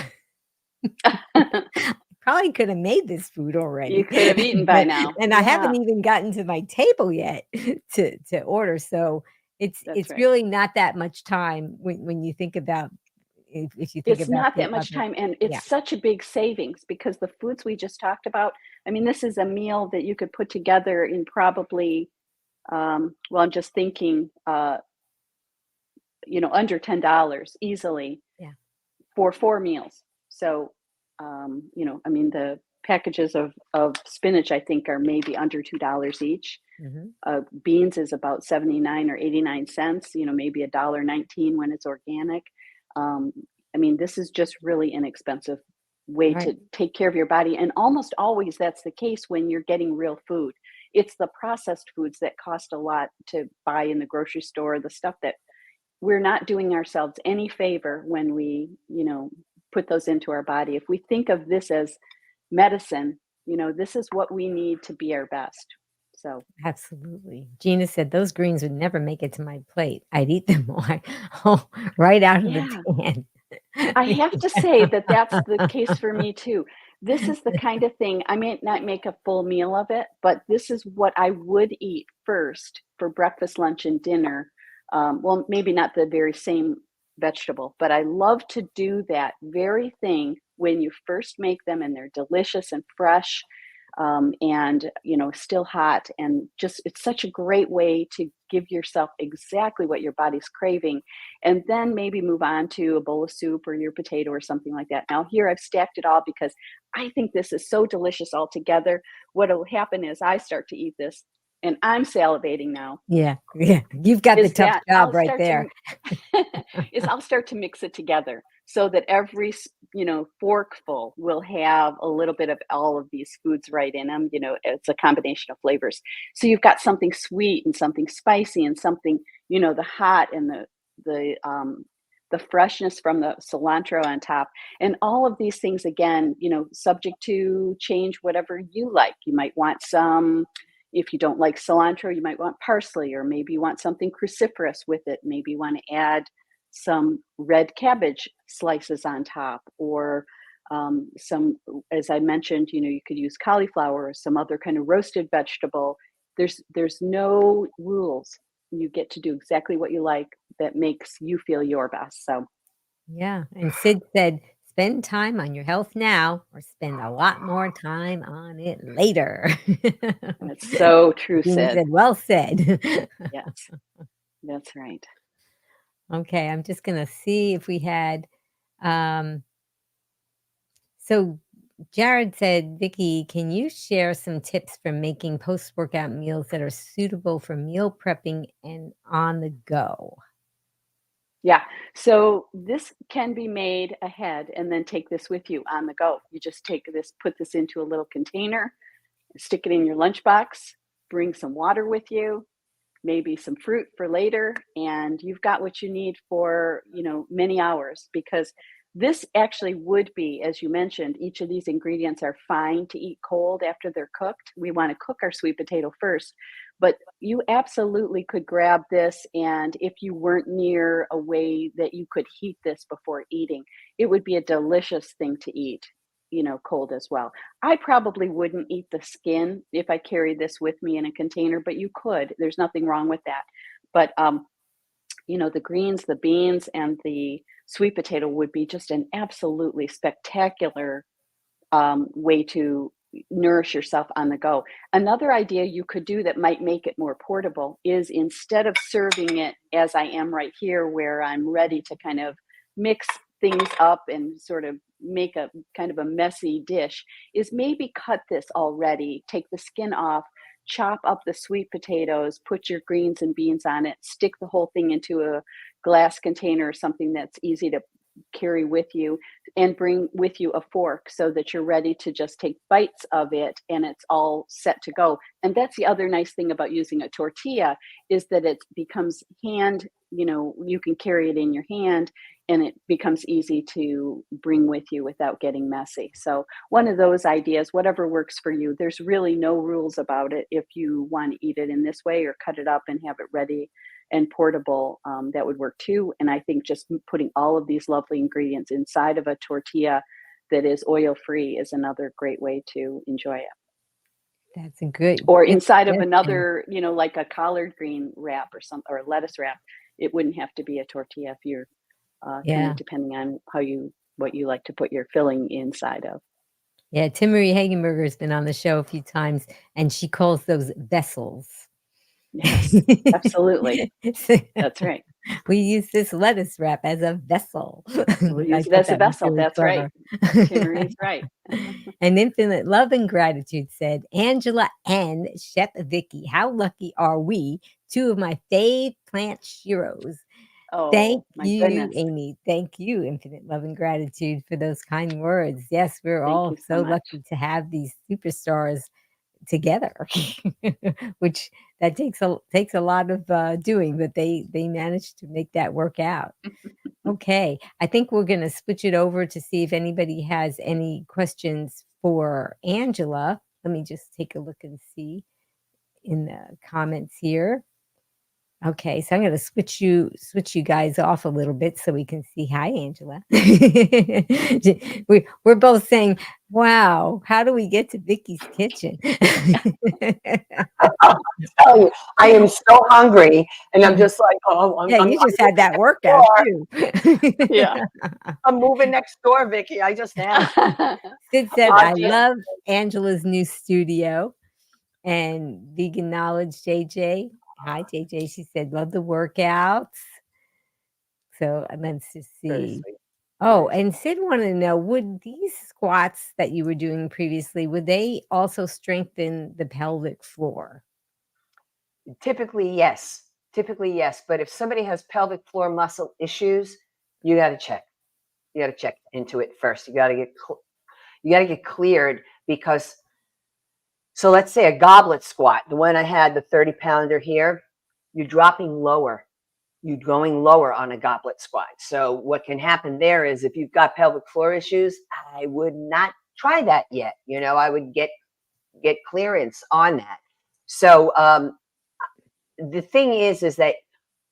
probably could have made this food already. You could have eaten by now. And I haven't even gotten to my table yet to order. So That's it's right. really not that much time when you think about if you think It's about not the that much other. time, and Yeah. it's such a big savings because the foods we just talked about, this is a meal that you could put together in probably, I'm just thinking, under $10 easily. Yeah. For 4 meals. So, the packages of spinach, I think, are maybe under $2 each. Mhm. Beans is about 79 or 89 cents, maybe $1.19 when it's organic. This is just really inexpensive way Right. to take care of your body. And almost always that's the case when you're getting real food. It's the processed foods that cost a lot to buy in the grocery store, the stuff that we're not doing ourselves any favor when we, put those into our body. If we think of this as medicine, this is what we need to be our best. So, Absolutely. Gina said those greens would never make it to my plate. I'd eat them all right out of the yeah, pan. I have to say that that's the case for me too. This is the kind of thing, I may not make a full meal of it, but this is what I would eat first for breakfast, lunch, and dinner. Well, maybe not the very same vegetable, but I love to do that very thing when you first make them and they're delicious and fresh, and still hot, and just it's such a great way to give yourself exactly what your body's craving, and then maybe move on to a bowl of soup or your potato or something like that. Now here I've stacked it all because I think this is so delicious all together. What will happen is I start to eat this and I'm salivating now. Yeah, yeah. You've got the Is tough that job right there. I'll start to mix it together so that every forkful will have a little bit of all of these foods right in them. It's a combination of flavors, so you've got something sweet and something spicy and something, the hot and the freshness from the cilantro on top, and all of these things, again, subject to change whatever you like. You might want some, if you don't like cilantro, you might want parsley, or maybe you want something cruciferous with it. Maybe you want to add some red cabbage slices on top, or some, as I mentioned, you could use cauliflower or some other kind of roasted vegetable. There's no rules. You get to do exactly what you like that makes you feel your best. So Yeah, and Sid said, "Spend time on your health now or spend a lot more time on it later." that's so true, Gina Sid. said, "Well said." Yes, that's right. Okay, I'm just gonna see if we had, um so Jared said, "Vicki, can you share some tips for making post-workout meals that are suitable for meal prepping and on the go?" Yeah. So this can be made ahead and then take this with you on the go. You just take this, put this into a little container, stick it in your lunchbox, bring some water with you, maybe some fruit for later, and you've got what you need for, many hours, because this actually would be, as you mentioned, each of these ingredients are fine to eat cold after they're cooked. We want to cook our sweet potato first, but you absolutely could grab this, and if you weren't near a way that you could heat this before eating, it would be a delicious thing to eat, cold as well. I probably wouldn't eat the skin if I carried this with me in a container, but you could. There's nothing wrong with that. But the greens, the beans, and the sweet potato would be just an absolutely spectacular way to nourish yourself on the go. Another idea you could do that might make it more portable is, instead of serving it as I am right here, where I'm ready to kind of mix things up and sort of make a kind of a messy dish, is maybe cut this already, take the skin off, chop up the sweet potatoes, put your greens and beans on it, stick the whole thing into a glass container or something that's easy to carry with you, and bring with you a fork so that you're ready to just take bites of it and it's all set to go. And that's the other nice thing about using a tortilla, is that it becomes hand, you can carry it in your hand and it becomes easy to bring with you without getting messy. So one of those ideas, whatever works for you. There's really no rules about it. If you want to eat it in this way or cut it up and have it ready and portable, that would work too. And I think just putting all of these lovely ingredients inside of a tortilla that is oil-free is another great way to enjoy it. That's a good. Or inside of another, like a collard green wrap or a lettuce wrap. It wouldn't have to be a tortilla if you're kind of depending on what you like to put your filling inside of. Yeah, Tim Marie Hagenberger has been on the show a few times, and she calls those vessels. Yes, absolutely. That's right. We use this lettuce wrap as a vessel. We'll use it as a vessel. Really That's clever. right. Tim Marie's right. And Infinite Love and Gratitude said, Angela and Chef Vicki, how lucky are we? Two of my fave plant heroes. Oh, Thank my you, goodness. Amy. Thank you, Infinite Love and Gratitude, for those kind words. Yes, we're Thank all you so much. lucky to have these superstars together, which that takes a lot of doing, but they managed to make that work out. Okay, I think we're going to switch it over to see if anybody has any questions for Angela. Let me just take a look and see in the comments here. Okay, so I'm going to switch you guys off a little bit so we can see. Hi, Angela. We're both saying, "Wow, how do we get to Vicki's kitchen?" I'll tell you, I am so hungry, and I'm just like, you just had that workout too. Yeah. I'm moving next door, Vicki. I just am. Sid said, "I love Angela's new studio." And Vegan Knowledge, JJ. Hi, JJ. She said, love the workouts. So let's just see. Oh, and Sid wanted to know, would these squats that you were doing previously, would they also strengthen the pelvic floor? Typically, yes. But if somebody has pelvic floor muscle issues, you got to check. You got to check into it first. You got to get cleared, because so let's say a goblet squat, the one I had, the 30-pounder here, you're dropping lower. You're going lower on a goblet squat. So what can happen there is, if you've got pelvic floor issues, I would not try that yet. I would get clearance on that. So the thing is that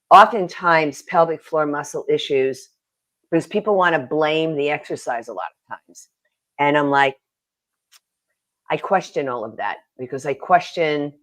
oftentimes pelvic floor muscle issues, because people want to blame the exercise a lot of times. And I'm like, I question all of that, because I question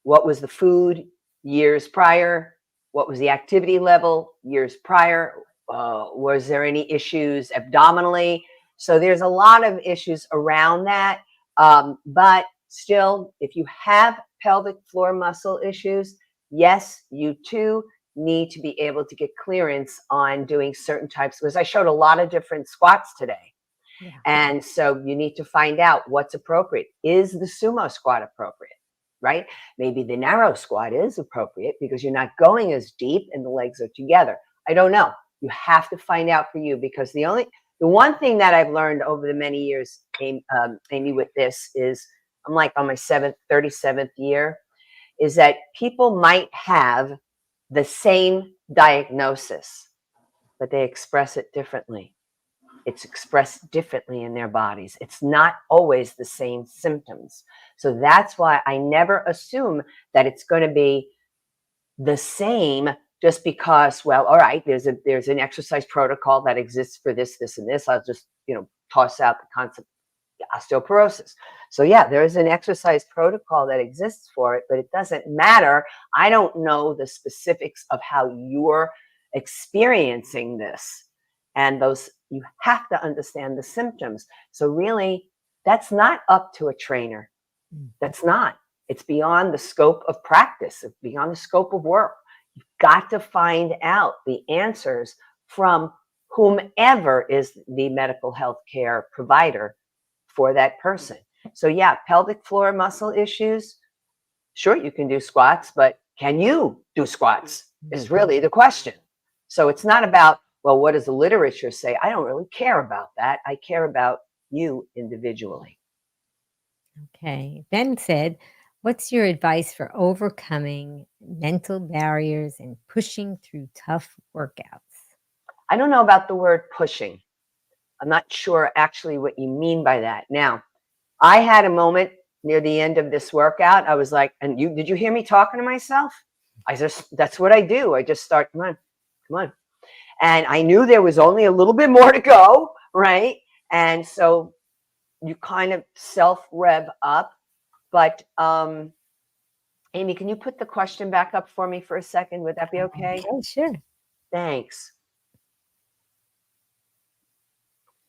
what was the food years prior, what was the activity level years prior, was there any issues abdominally? So there's a lot of issues around that. But still, if you have pelvic floor muscle issues, yes, you too need to be able to get clearance on doing certain types, because I showed a lot of different squats today. Yeah. And so you need to find out what's appropriate. Is the sumo squat appropriate, right? Maybe the narrow squat is appropriate because you're not going as deep and the legs are together. I don't know. You have to find out for you, because the one thing that I've learned over the many years, Amy, with this is, I'm like on my 37th year, is that people might have the same diagnosis, but they express it differently. It's expressed differently in their bodies. It's not always the same symptoms. So that's why I never assume that it's going to be the same just because, well, all right, there's an exercise protocol that exists for this, and this. I'll just, toss out the concept of osteoporosis. So yeah, there is an exercise protocol that exists for it, but it doesn't matter. I don't know the specifics of how you're experiencing this. And you have to understand the symptoms. So really, That's not up to a trainer. That's not. It's beyond the scope of practice. It's beyond the scope of work. You've got to find out the answers from whomever is the medical health care provider for that person. So yeah, pelvic floor muscle issues. Sure, you can do squats, but can you do squats is really the question. So it's not about, well, what does the literature say? I don't really care about that. I care about you individually. Okay. Ben said, what's your advice for overcoming mental barriers and pushing through tough workouts? I don't know about the word pushing. I'm not sure actually what you mean by that. Now, I had a moment near the end of this workout. I was like, and did you hear me talking to myself? That's what I do. I just start, come on. And I knew there was only a little bit more to go, right? And so you kind of self-rev up. But Amy, can you put the question back up for me for a second? Would that be okay? Okay, sure. Thanks.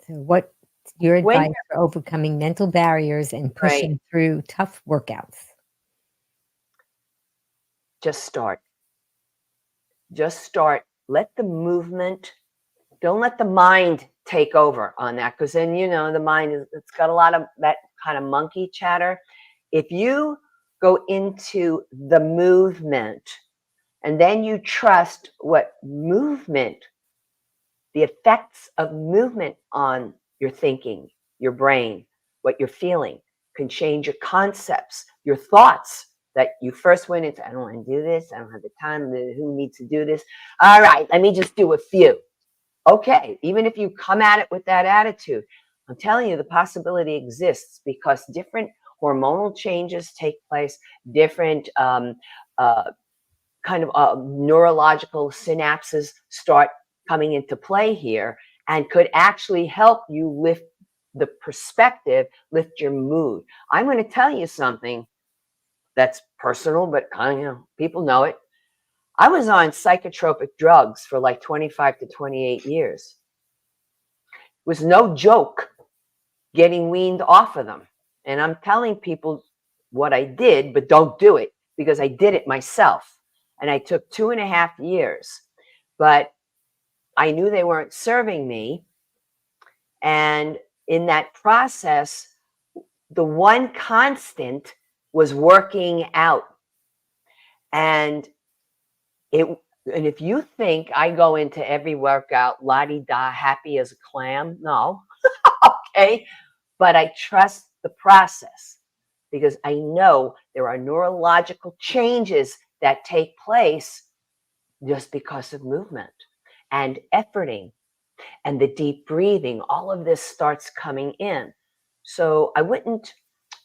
So what's your advice for overcoming mental barriers and pushing through tough workouts? Just start. Just start. Let the movement, don't let the mind take over on that, because then, the mind it's got a lot of that kind of monkey chatter. If you go into the movement and then you trust what movement, the effects of movement on your thinking, your brain, what you're feeling, can change your concepts, your thoughts that you first went into. I don't want to do this. I don't have the time. Who needs to do this? All right, let me just do a few. Okay, even if you come at it with that attitude, I'm telling you, the possibility exists because different hormonal changes take place, different neurological synapses start coming into play here, and could actually help you lift the perspective, lift your mood. I'm going to tell you something that's personal, but people know it. I was on psychotropic drugs for like 25 to 28 years. It was no joke getting weaned off of them. And I'm telling people what I did, but don't do it, because I did it myself. And I took 2.5 years, but I knew they weren't serving me. And in that process, the one constant was working out. And if you think I go into every workout la-di-da, happy as a clam, no. Okay. But I trust the process because I know there are neurological changes that take place just because of movement and efforting and the deep breathing. All of this starts coming in. So I wouldn't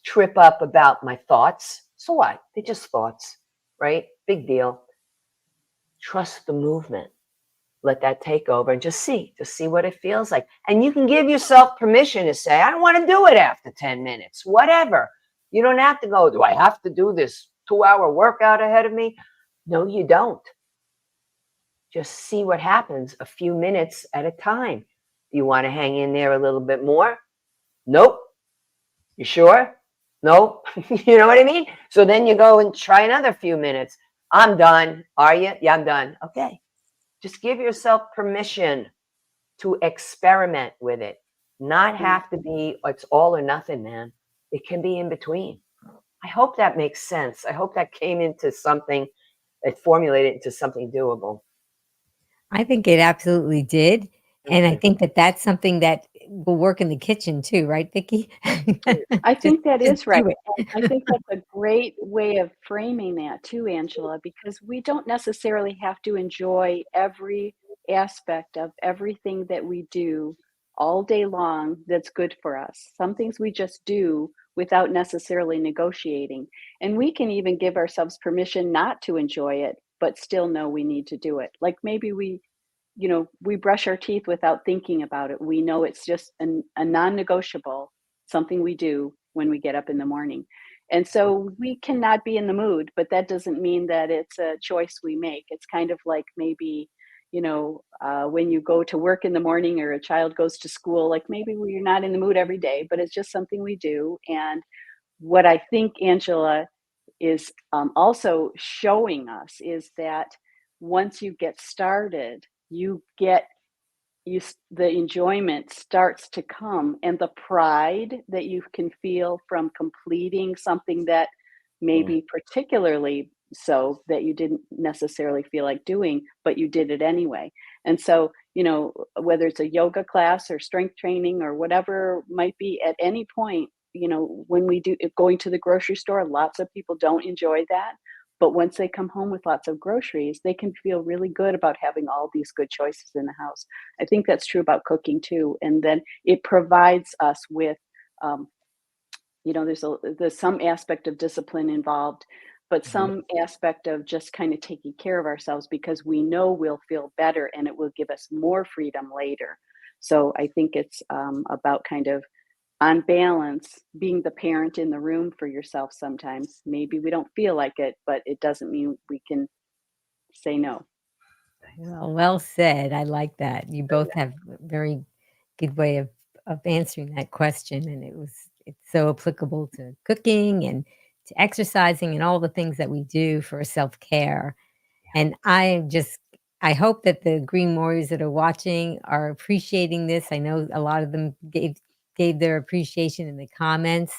trip up about my thoughts. So what? They're just thoughts, right? Big deal. Trust the movement. Let that take over and just see what it feels like. And you can give yourself permission to say, I don't want to do it after 10 minutes, whatever. You don't have to go, do I have to do this 2-hour workout ahead of me? No, you don't. Just see what happens a few minutes at a time. Do you want to hang in there a little bit more? Nope. You sure? Nope. You know what I mean? So then you go and try another few minutes. I'm done. Are you? Yeah, I'm done. Okay. Just give yourself permission to experiment with it. Not have to be, it's all or nothing, man. It can be in between. I hope that makes sense. I hope that came into something, it formulated into something doable. I think it absolutely did. And I think that that's something that will work in the kitchen too, right, Vicki? I think that is right. it. I think that's a great way of framing that too, Angela, because we don't necessarily have to enjoy every aspect of everything that we do all day long that's good for us. Some things we just do without necessarily negotiating. And we can even give ourselves permission not to enjoy it, but still know we need to do it. Like maybe we brush our teeth without thinking about it. We know it's just a non-negotiable, something we do when we get up in the morning. And so we cannot be in the mood, but that doesn't mean that it's a choice we make. It's kind of like maybe, when you go to work in the morning or a child goes to school, like maybe you're not in the mood every day, but it's just something we do. And what I think Angela is also showing us is that once you get started, the enjoyment starts to come, and the pride that you can feel from completing something that maybe particularly so that you didn't necessarily feel like doing, but you did it anyway. And so, whether it's a yoga class or strength training or whatever might be at any point, when we do going to the grocery store, lots of people don't enjoy that. But once they come home with lots of groceries, they can feel really good about having all these good choices in the house. I think that's true about cooking too. And then it provides us with, there's some aspect of discipline involved, but some aspect of just kind of taking care of ourselves, because we know we'll feel better and it will give us more freedom later. So I think it's about kind of, on balance, being the parent in the room for yourself sometimes. Maybe we don't feel like it, but it doesn't mean we can say no. Well said. I like that. You both have a very good way of answering that question, and it's so applicable to cooking and to exercising and all the things that we do for self-care. And I hope that the Green Warriors that are watching are appreciating this. I know a lot of them gave their appreciation in the comments.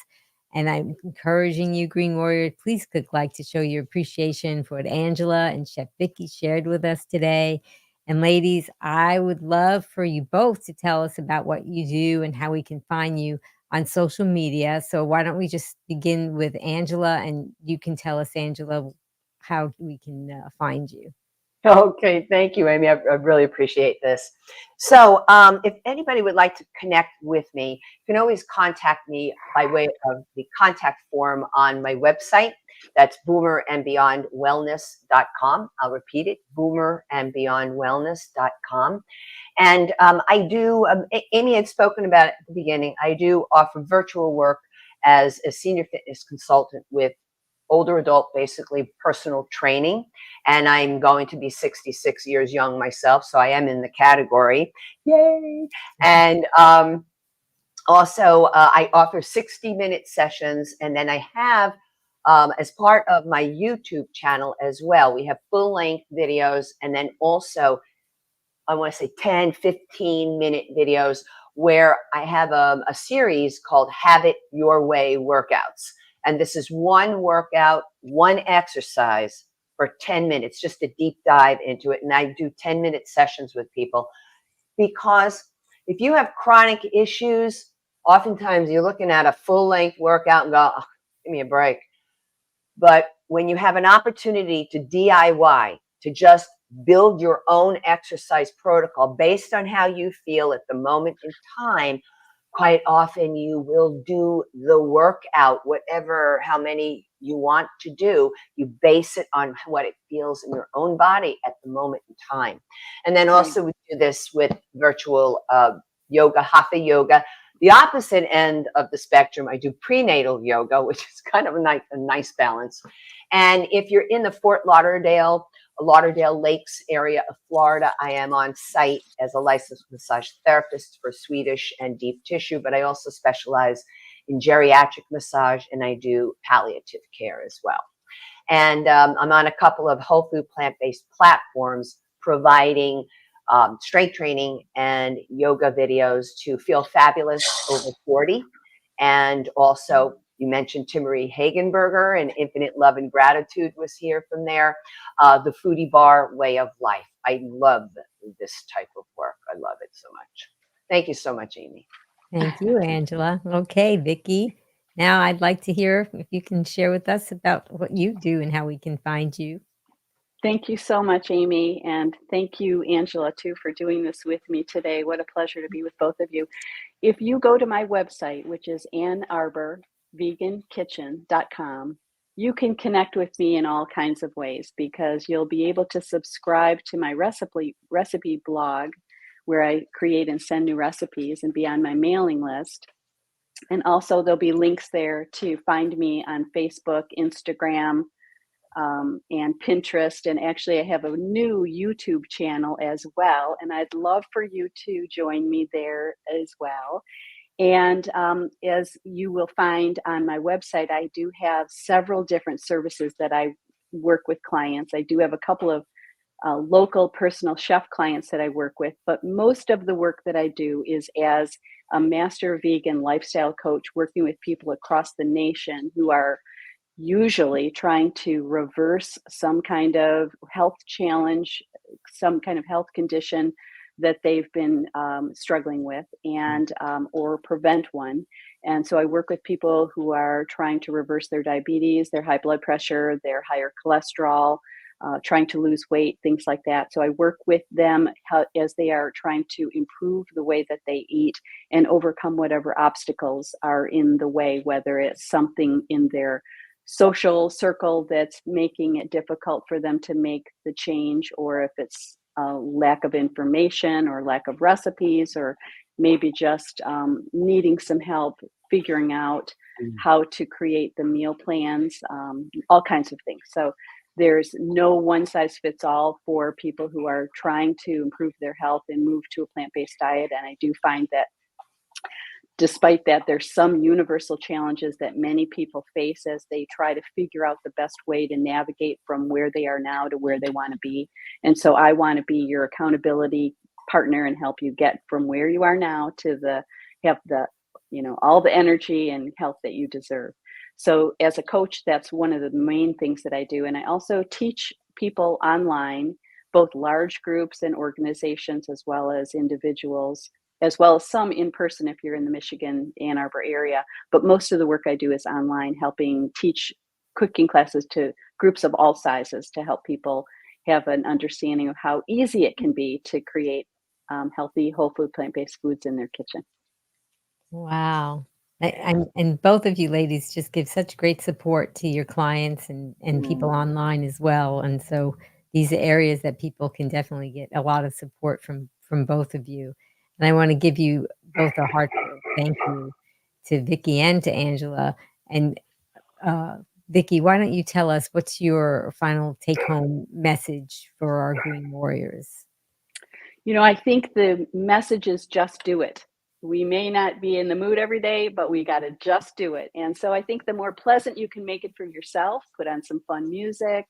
And I'm encouraging you, Green Warrior, please click like to show your appreciation for what Angela and Chef Vicki shared with us today. And ladies, I would love for you both to tell us about what you do and how we can find you on social media. So why don't we just begin with Angela, and you can tell us, Angela, how we can find you. Okay, thank you, Amy. I really appreciate this. So if anybody would like to connect with me, you can always contact me by way of the contact form on my website. That's boomerandbeyondwellness.com. I'll repeat it, boomerandbeyondwellness.com. And I do, Amy had spoken about it at the beginning, I do offer virtual work as a senior fitness consultant with older adult, basically personal training. And I'm going to be 66 years young myself, so I am in the category. Yay! And also, I offer 60-minute sessions, and then I have, as part of my YouTube channel as well, we have full-length videos, and then also, I want to say 10, 15-minute videos where I have a series called Have It Your Way Workouts. And this is one workout, one exercise for 10 minutes, just a deep dive into it. And I do 10-minute sessions with people, because if you have chronic issues, oftentimes you're looking at a full-length workout and go, oh, give me a break. But when you have an opportunity to DIY, to just build your own exercise protocol based on how you feel at the moment in time, quite often you will do the workout, how many you want to do. You base it on what it feels in your own body at the moment in time. And then also we do this with virtual yoga, hatha yoga. The opposite end of the spectrum, I do prenatal yoga, which is kind of a nice balance. And if you're in the Fort Lauderdale Lakes area of Florida, I am on site as a licensed massage therapist for Swedish and deep tissue, but I also specialize in geriatric massage, and I do palliative care as well. And I'm on a couple of whole food plant-based platforms providing strength training and yoga videos to feel fabulous over 40. And also, you mentioned Timmerie Hagenberger, and Infinite Love and Gratitude was here from there. The Foodie Bar Way of Life. I love this type of work. I love it so much. Thank you so much, Amy. Thank you, Angela. Okay, Vicki. Now I'd like to hear if you can share with us about what you do and how we can find you. Thank you so much, Amy. And thank you, Angela, too, for doing this with me today. What a pleasure to be with both of you. If you go to my website, which is AnnArborVeganKitchen.com, you can connect with me in all kinds of ways, because you'll be able to subscribe to my recipe blog, where I create and send new recipes, and be on my mailing list. And also there'll be links there to find me on Facebook, Instagram, and Pinterest. And actually, I have a new YouTube channel as well. And I'd love for you to join me there as well. And as you will find on my website, I do have several different services that I work with clients. I do have a couple of local personal chef clients that I work with, but most of the work that I do is as a master vegan lifestyle coach, working with people across the nation who are usually trying to reverse some kind of health challenge, some kind of health condition that they've been struggling with, and or prevent one. And so I work with people who are trying to reverse their diabetes, their high blood pressure, their higher cholesterol, trying to lose weight, things like that. So I work with them as they are trying to improve the way that they eat and overcome whatever obstacles are in the way, whether it's something in their social circle that's making it difficult for them to make the change, or if it's a lack of information or lack of recipes, or maybe just needing some help figuring out how to create the meal plans, all kinds of things. So there's no one size fits all for people who are trying to improve their health and move to a plant-based diet. And I do find that despite that, there's some universal challenges that many people face as they try to figure out the best way to navigate from where they are now to where they want to be. And so I want to be your accountability partner and help you get from where you are now to have the, all the energy and health that you deserve. So as a coach, that's one of the main things that I do. And I also teach people online, both large groups and organizations, as well as individuals, as well as some in person if you're in the Michigan, Ann Arbor area. But most of the work I do is online, helping teach cooking classes to groups of all sizes to help people have an understanding of how easy it can be to create healthy, whole food, plant-based foods in their kitchen. Wow. And both of you ladies just give such great support to your clients and people online as well. And so these are areas that people can definitely get a lot of support from both of you. And I want to give you both a heartfelt thank you to Vicki and to Angela. And Vicki, why don't you tell us what's your final take-home message for our Green Warriors? I think the message is just do it. We may not be in the mood every day, but we got to just do it. And so I think the more pleasant you can make it for yourself, put on some fun music,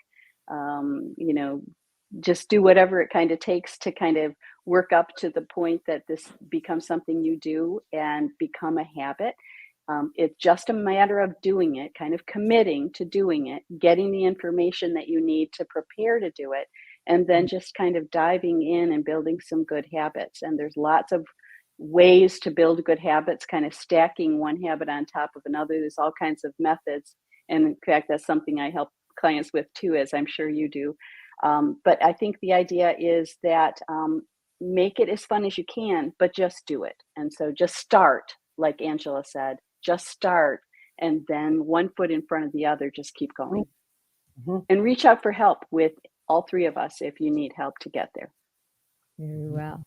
just do whatever it kind of takes to kind of work up to the point that this becomes something you do and become a habit. It's just a matter of doing it, kind of committing to doing it, getting the information that you need to prepare to do it, and then just kind of diving in and building some good habits. And there's lots of ways to build good habits, kind of stacking one habit on top of another. There's all kinds of methods. And in fact, that's something I help clients with too, as I'm sure you do. But I think the idea is that make it as fun as you can, but just do it. And so just start, like Angela said, just start. And then one foot in front of the other, just keep going. And reach out for help with all three of us if you need help to get there. Very well.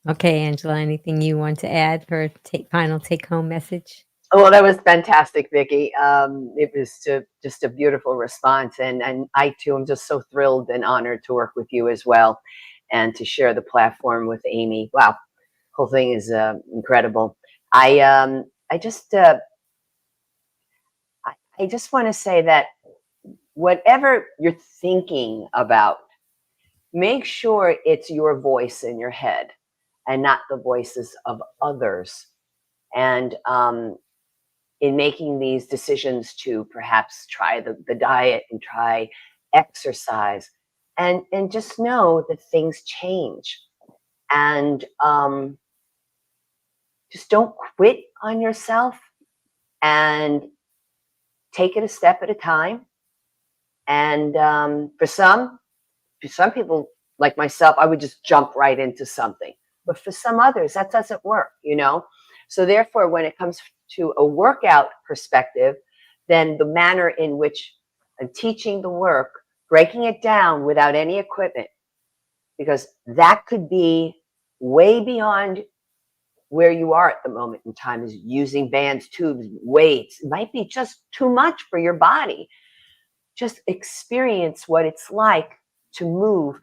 Okay, Angela, anything you want to add for a final take-home message? Oh, well, that was fantastic, Vicki. It was just a beautiful response. And I, too, am just so thrilled and honored to work with you as well and to share the platform with Amy. Wow, the whole thing is incredible. I just want to say that whatever you're thinking about, make sure it's your voice in your head and not the voices of others. And in making these decisions to perhaps try the diet and try exercise, and just know that things change. And just don't quit on yourself, and take it a step at a time. And for some people like myself, I would just jump right into something. But for some others, that doesn't work, So therefore, when it comes to a workout perspective, then the manner in which I'm teaching the work, breaking it down without any equipment, because that could be way beyond where you are at the moment in time, is using bands, tubes, weights. It might be just too much for your body. just experience what it's like to move,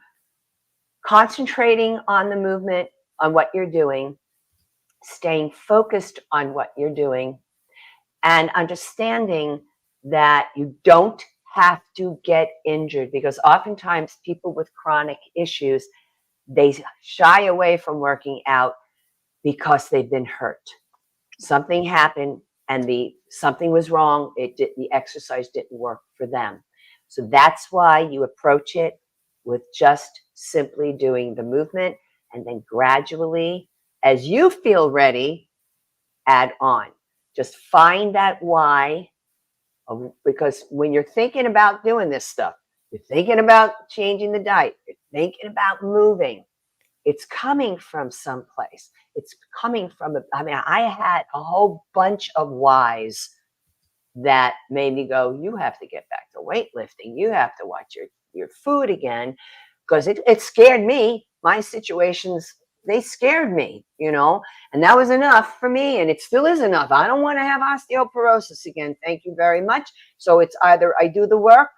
concentrating on the movement, on what you're doing, staying focused on what you're doing, and understanding that you don't have to get injured, because oftentimes people with chronic issues, they shy away from working out because they've been hurt. Something happened and something was wrong. The exercise didn't work for them. So that's why you approach it with just simply doing the movement, and then gradually, as you feel ready, add on. Just find that why, because when you're thinking about doing this stuff, you're thinking about changing the diet, you're thinking about moving, it's coming from someplace. It's coming from, I had a whole bunch of whys that made me go, you have to get back to weightlifting. You have to watch your food again, because it scared me. My situations, they scared me, and that was enough for me, and it still is enough. I don't want to have osteoporosis again. Thank you very much. So it's either I do the work,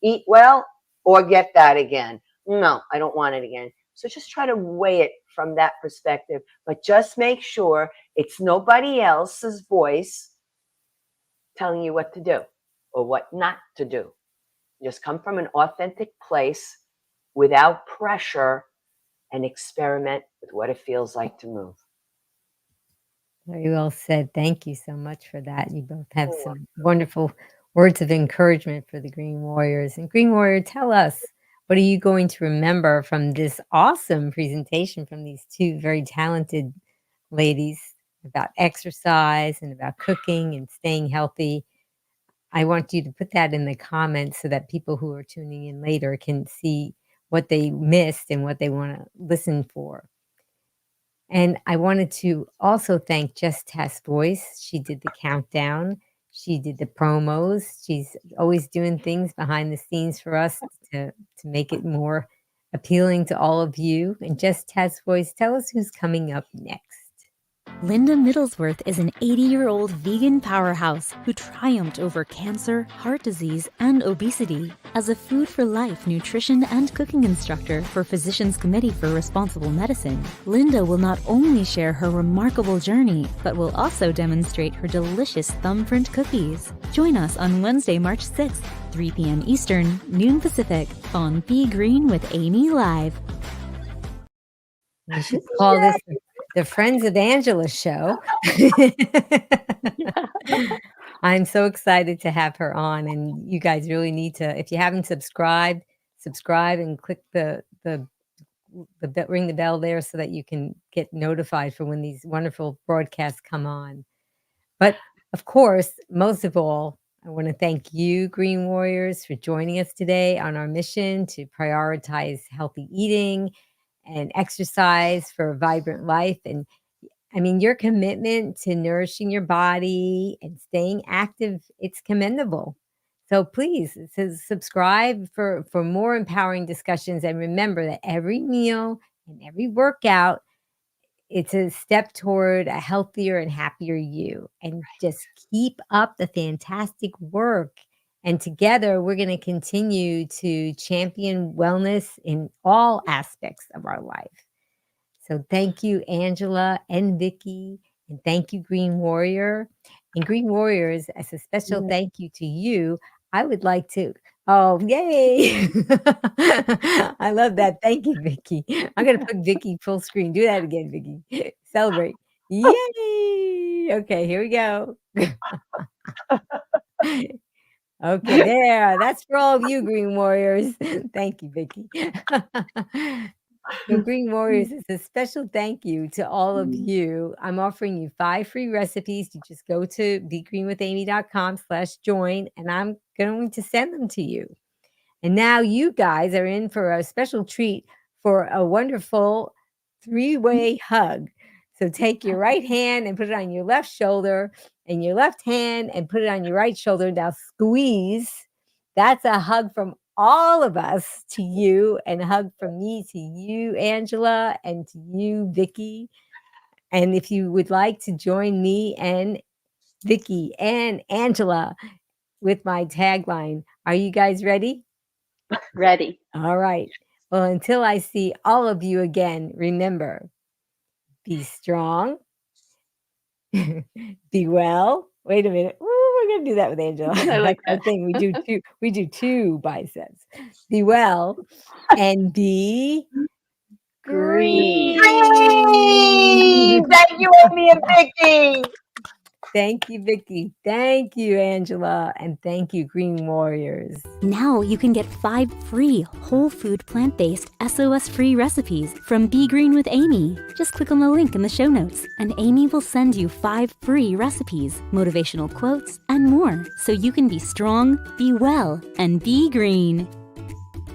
eat well, or get that again. No, I don't want it again. So just try to weigh it from that perspective, but just make sure it's nobody else's voice telling you what to do or what not to do. Just come from an authentic place without pressure and experiment with what it feels like to move. Very well said. Thank you so much for that. You both have some wonderful words of encouragement for the Green Warriors. And Green Warrior, tell us, what are you going to remember from this awesome presentation from these two very talented ladies about exercise and about cooking and staying healthy? I want you to put that in the comments so that people who are tuning in later can see what they missed and what they want to listen for. And I wanted to also thank Just Tess Voice. She did the countdown. She did the promos. She's always doing things behind the scenes for us to make it more appealing to all of you. And Just Tess Voice, tell us who's coming up next. Linda Middlesworth is an 80-year-old vegan powerhouse who triumphed over cancer, heart disease, and obesity. As a Food for Life nutrition and cooking instructor for Physicians Committee for Responsible Medicine, Linda will not only share her remarkable journey, but will also demonstrate her delicious thumbprint cookies. Join us on Wednesday, March 6th, 3 p.m. Eastern, noon Pacific, on Be Green with Amy Live. We should call this the Friends of Angela show. I'm so excited to have her on, and you guys really need to, if you haven't subscribed, subscribe and click the ring the bell there so that you can get notified for when these wonderful broadcasts come on. But of course, most of all, I want to thank you, Green Warriors, for joining us today on our mission to prioritize healthy eating and exercise for a vibrant life. And I mean, your commitment to nourishing your body and staying active, it's commendable. So please subscribe for more empowering discussions. And remember that every meal and every workout, it's a step toward a healthier and happier you. And just keep up the fantastic work. And together, we're going to continue to champion wellness in all aspects of our life. So thank you, Angela and Vicki, and thank you, Green Warrior. And Green Warriors, as a special thank you to you, I would like to, oh, yay. I love that. Thank you, Vicki. I'm going to put Vicki full screen. Do that again, Vicki. Celebrate. Yay. Okay, here we go. Okay, there. That's for all of you, Green Warriors. Thank you, Vicki. So Green Warriors, it's a special thank you to all of you. I'm offering you 5 free recipes. You just go to begreenwithamy.com/join, and I'm going to send them to you. And now you guys are in for a special treat for a wonderful 3-way hug. So take your right hand and put it on your left shoulder, and your left hand and put it on your right shoulder. Now squeeze. That's a hug from all of us to you, and a hug from me to you, Angela, and to you, Vicki. And if you would like to join me and Vicki and Angela with my tagline, Are you guys ready? Ready. All right. Well, until I see all of you again, remember, be strong, be well. Wait a minute. Ooh, we're going to do that with Angela. I like That's our that. thing. We do two biceps. Be well and be Green. Green! Thank you, Amy and Vicki. Thank you, Vicki. Thank you, Angela. And thank you, Green Warriors. Now you can get 5 free whole food plant-based SOS-free recipes from Be Green with Amy. Just click on the link in the show notes and Amy will send you 5 free recipes, motivational quotes, and more so you can be strong, be well, and be green.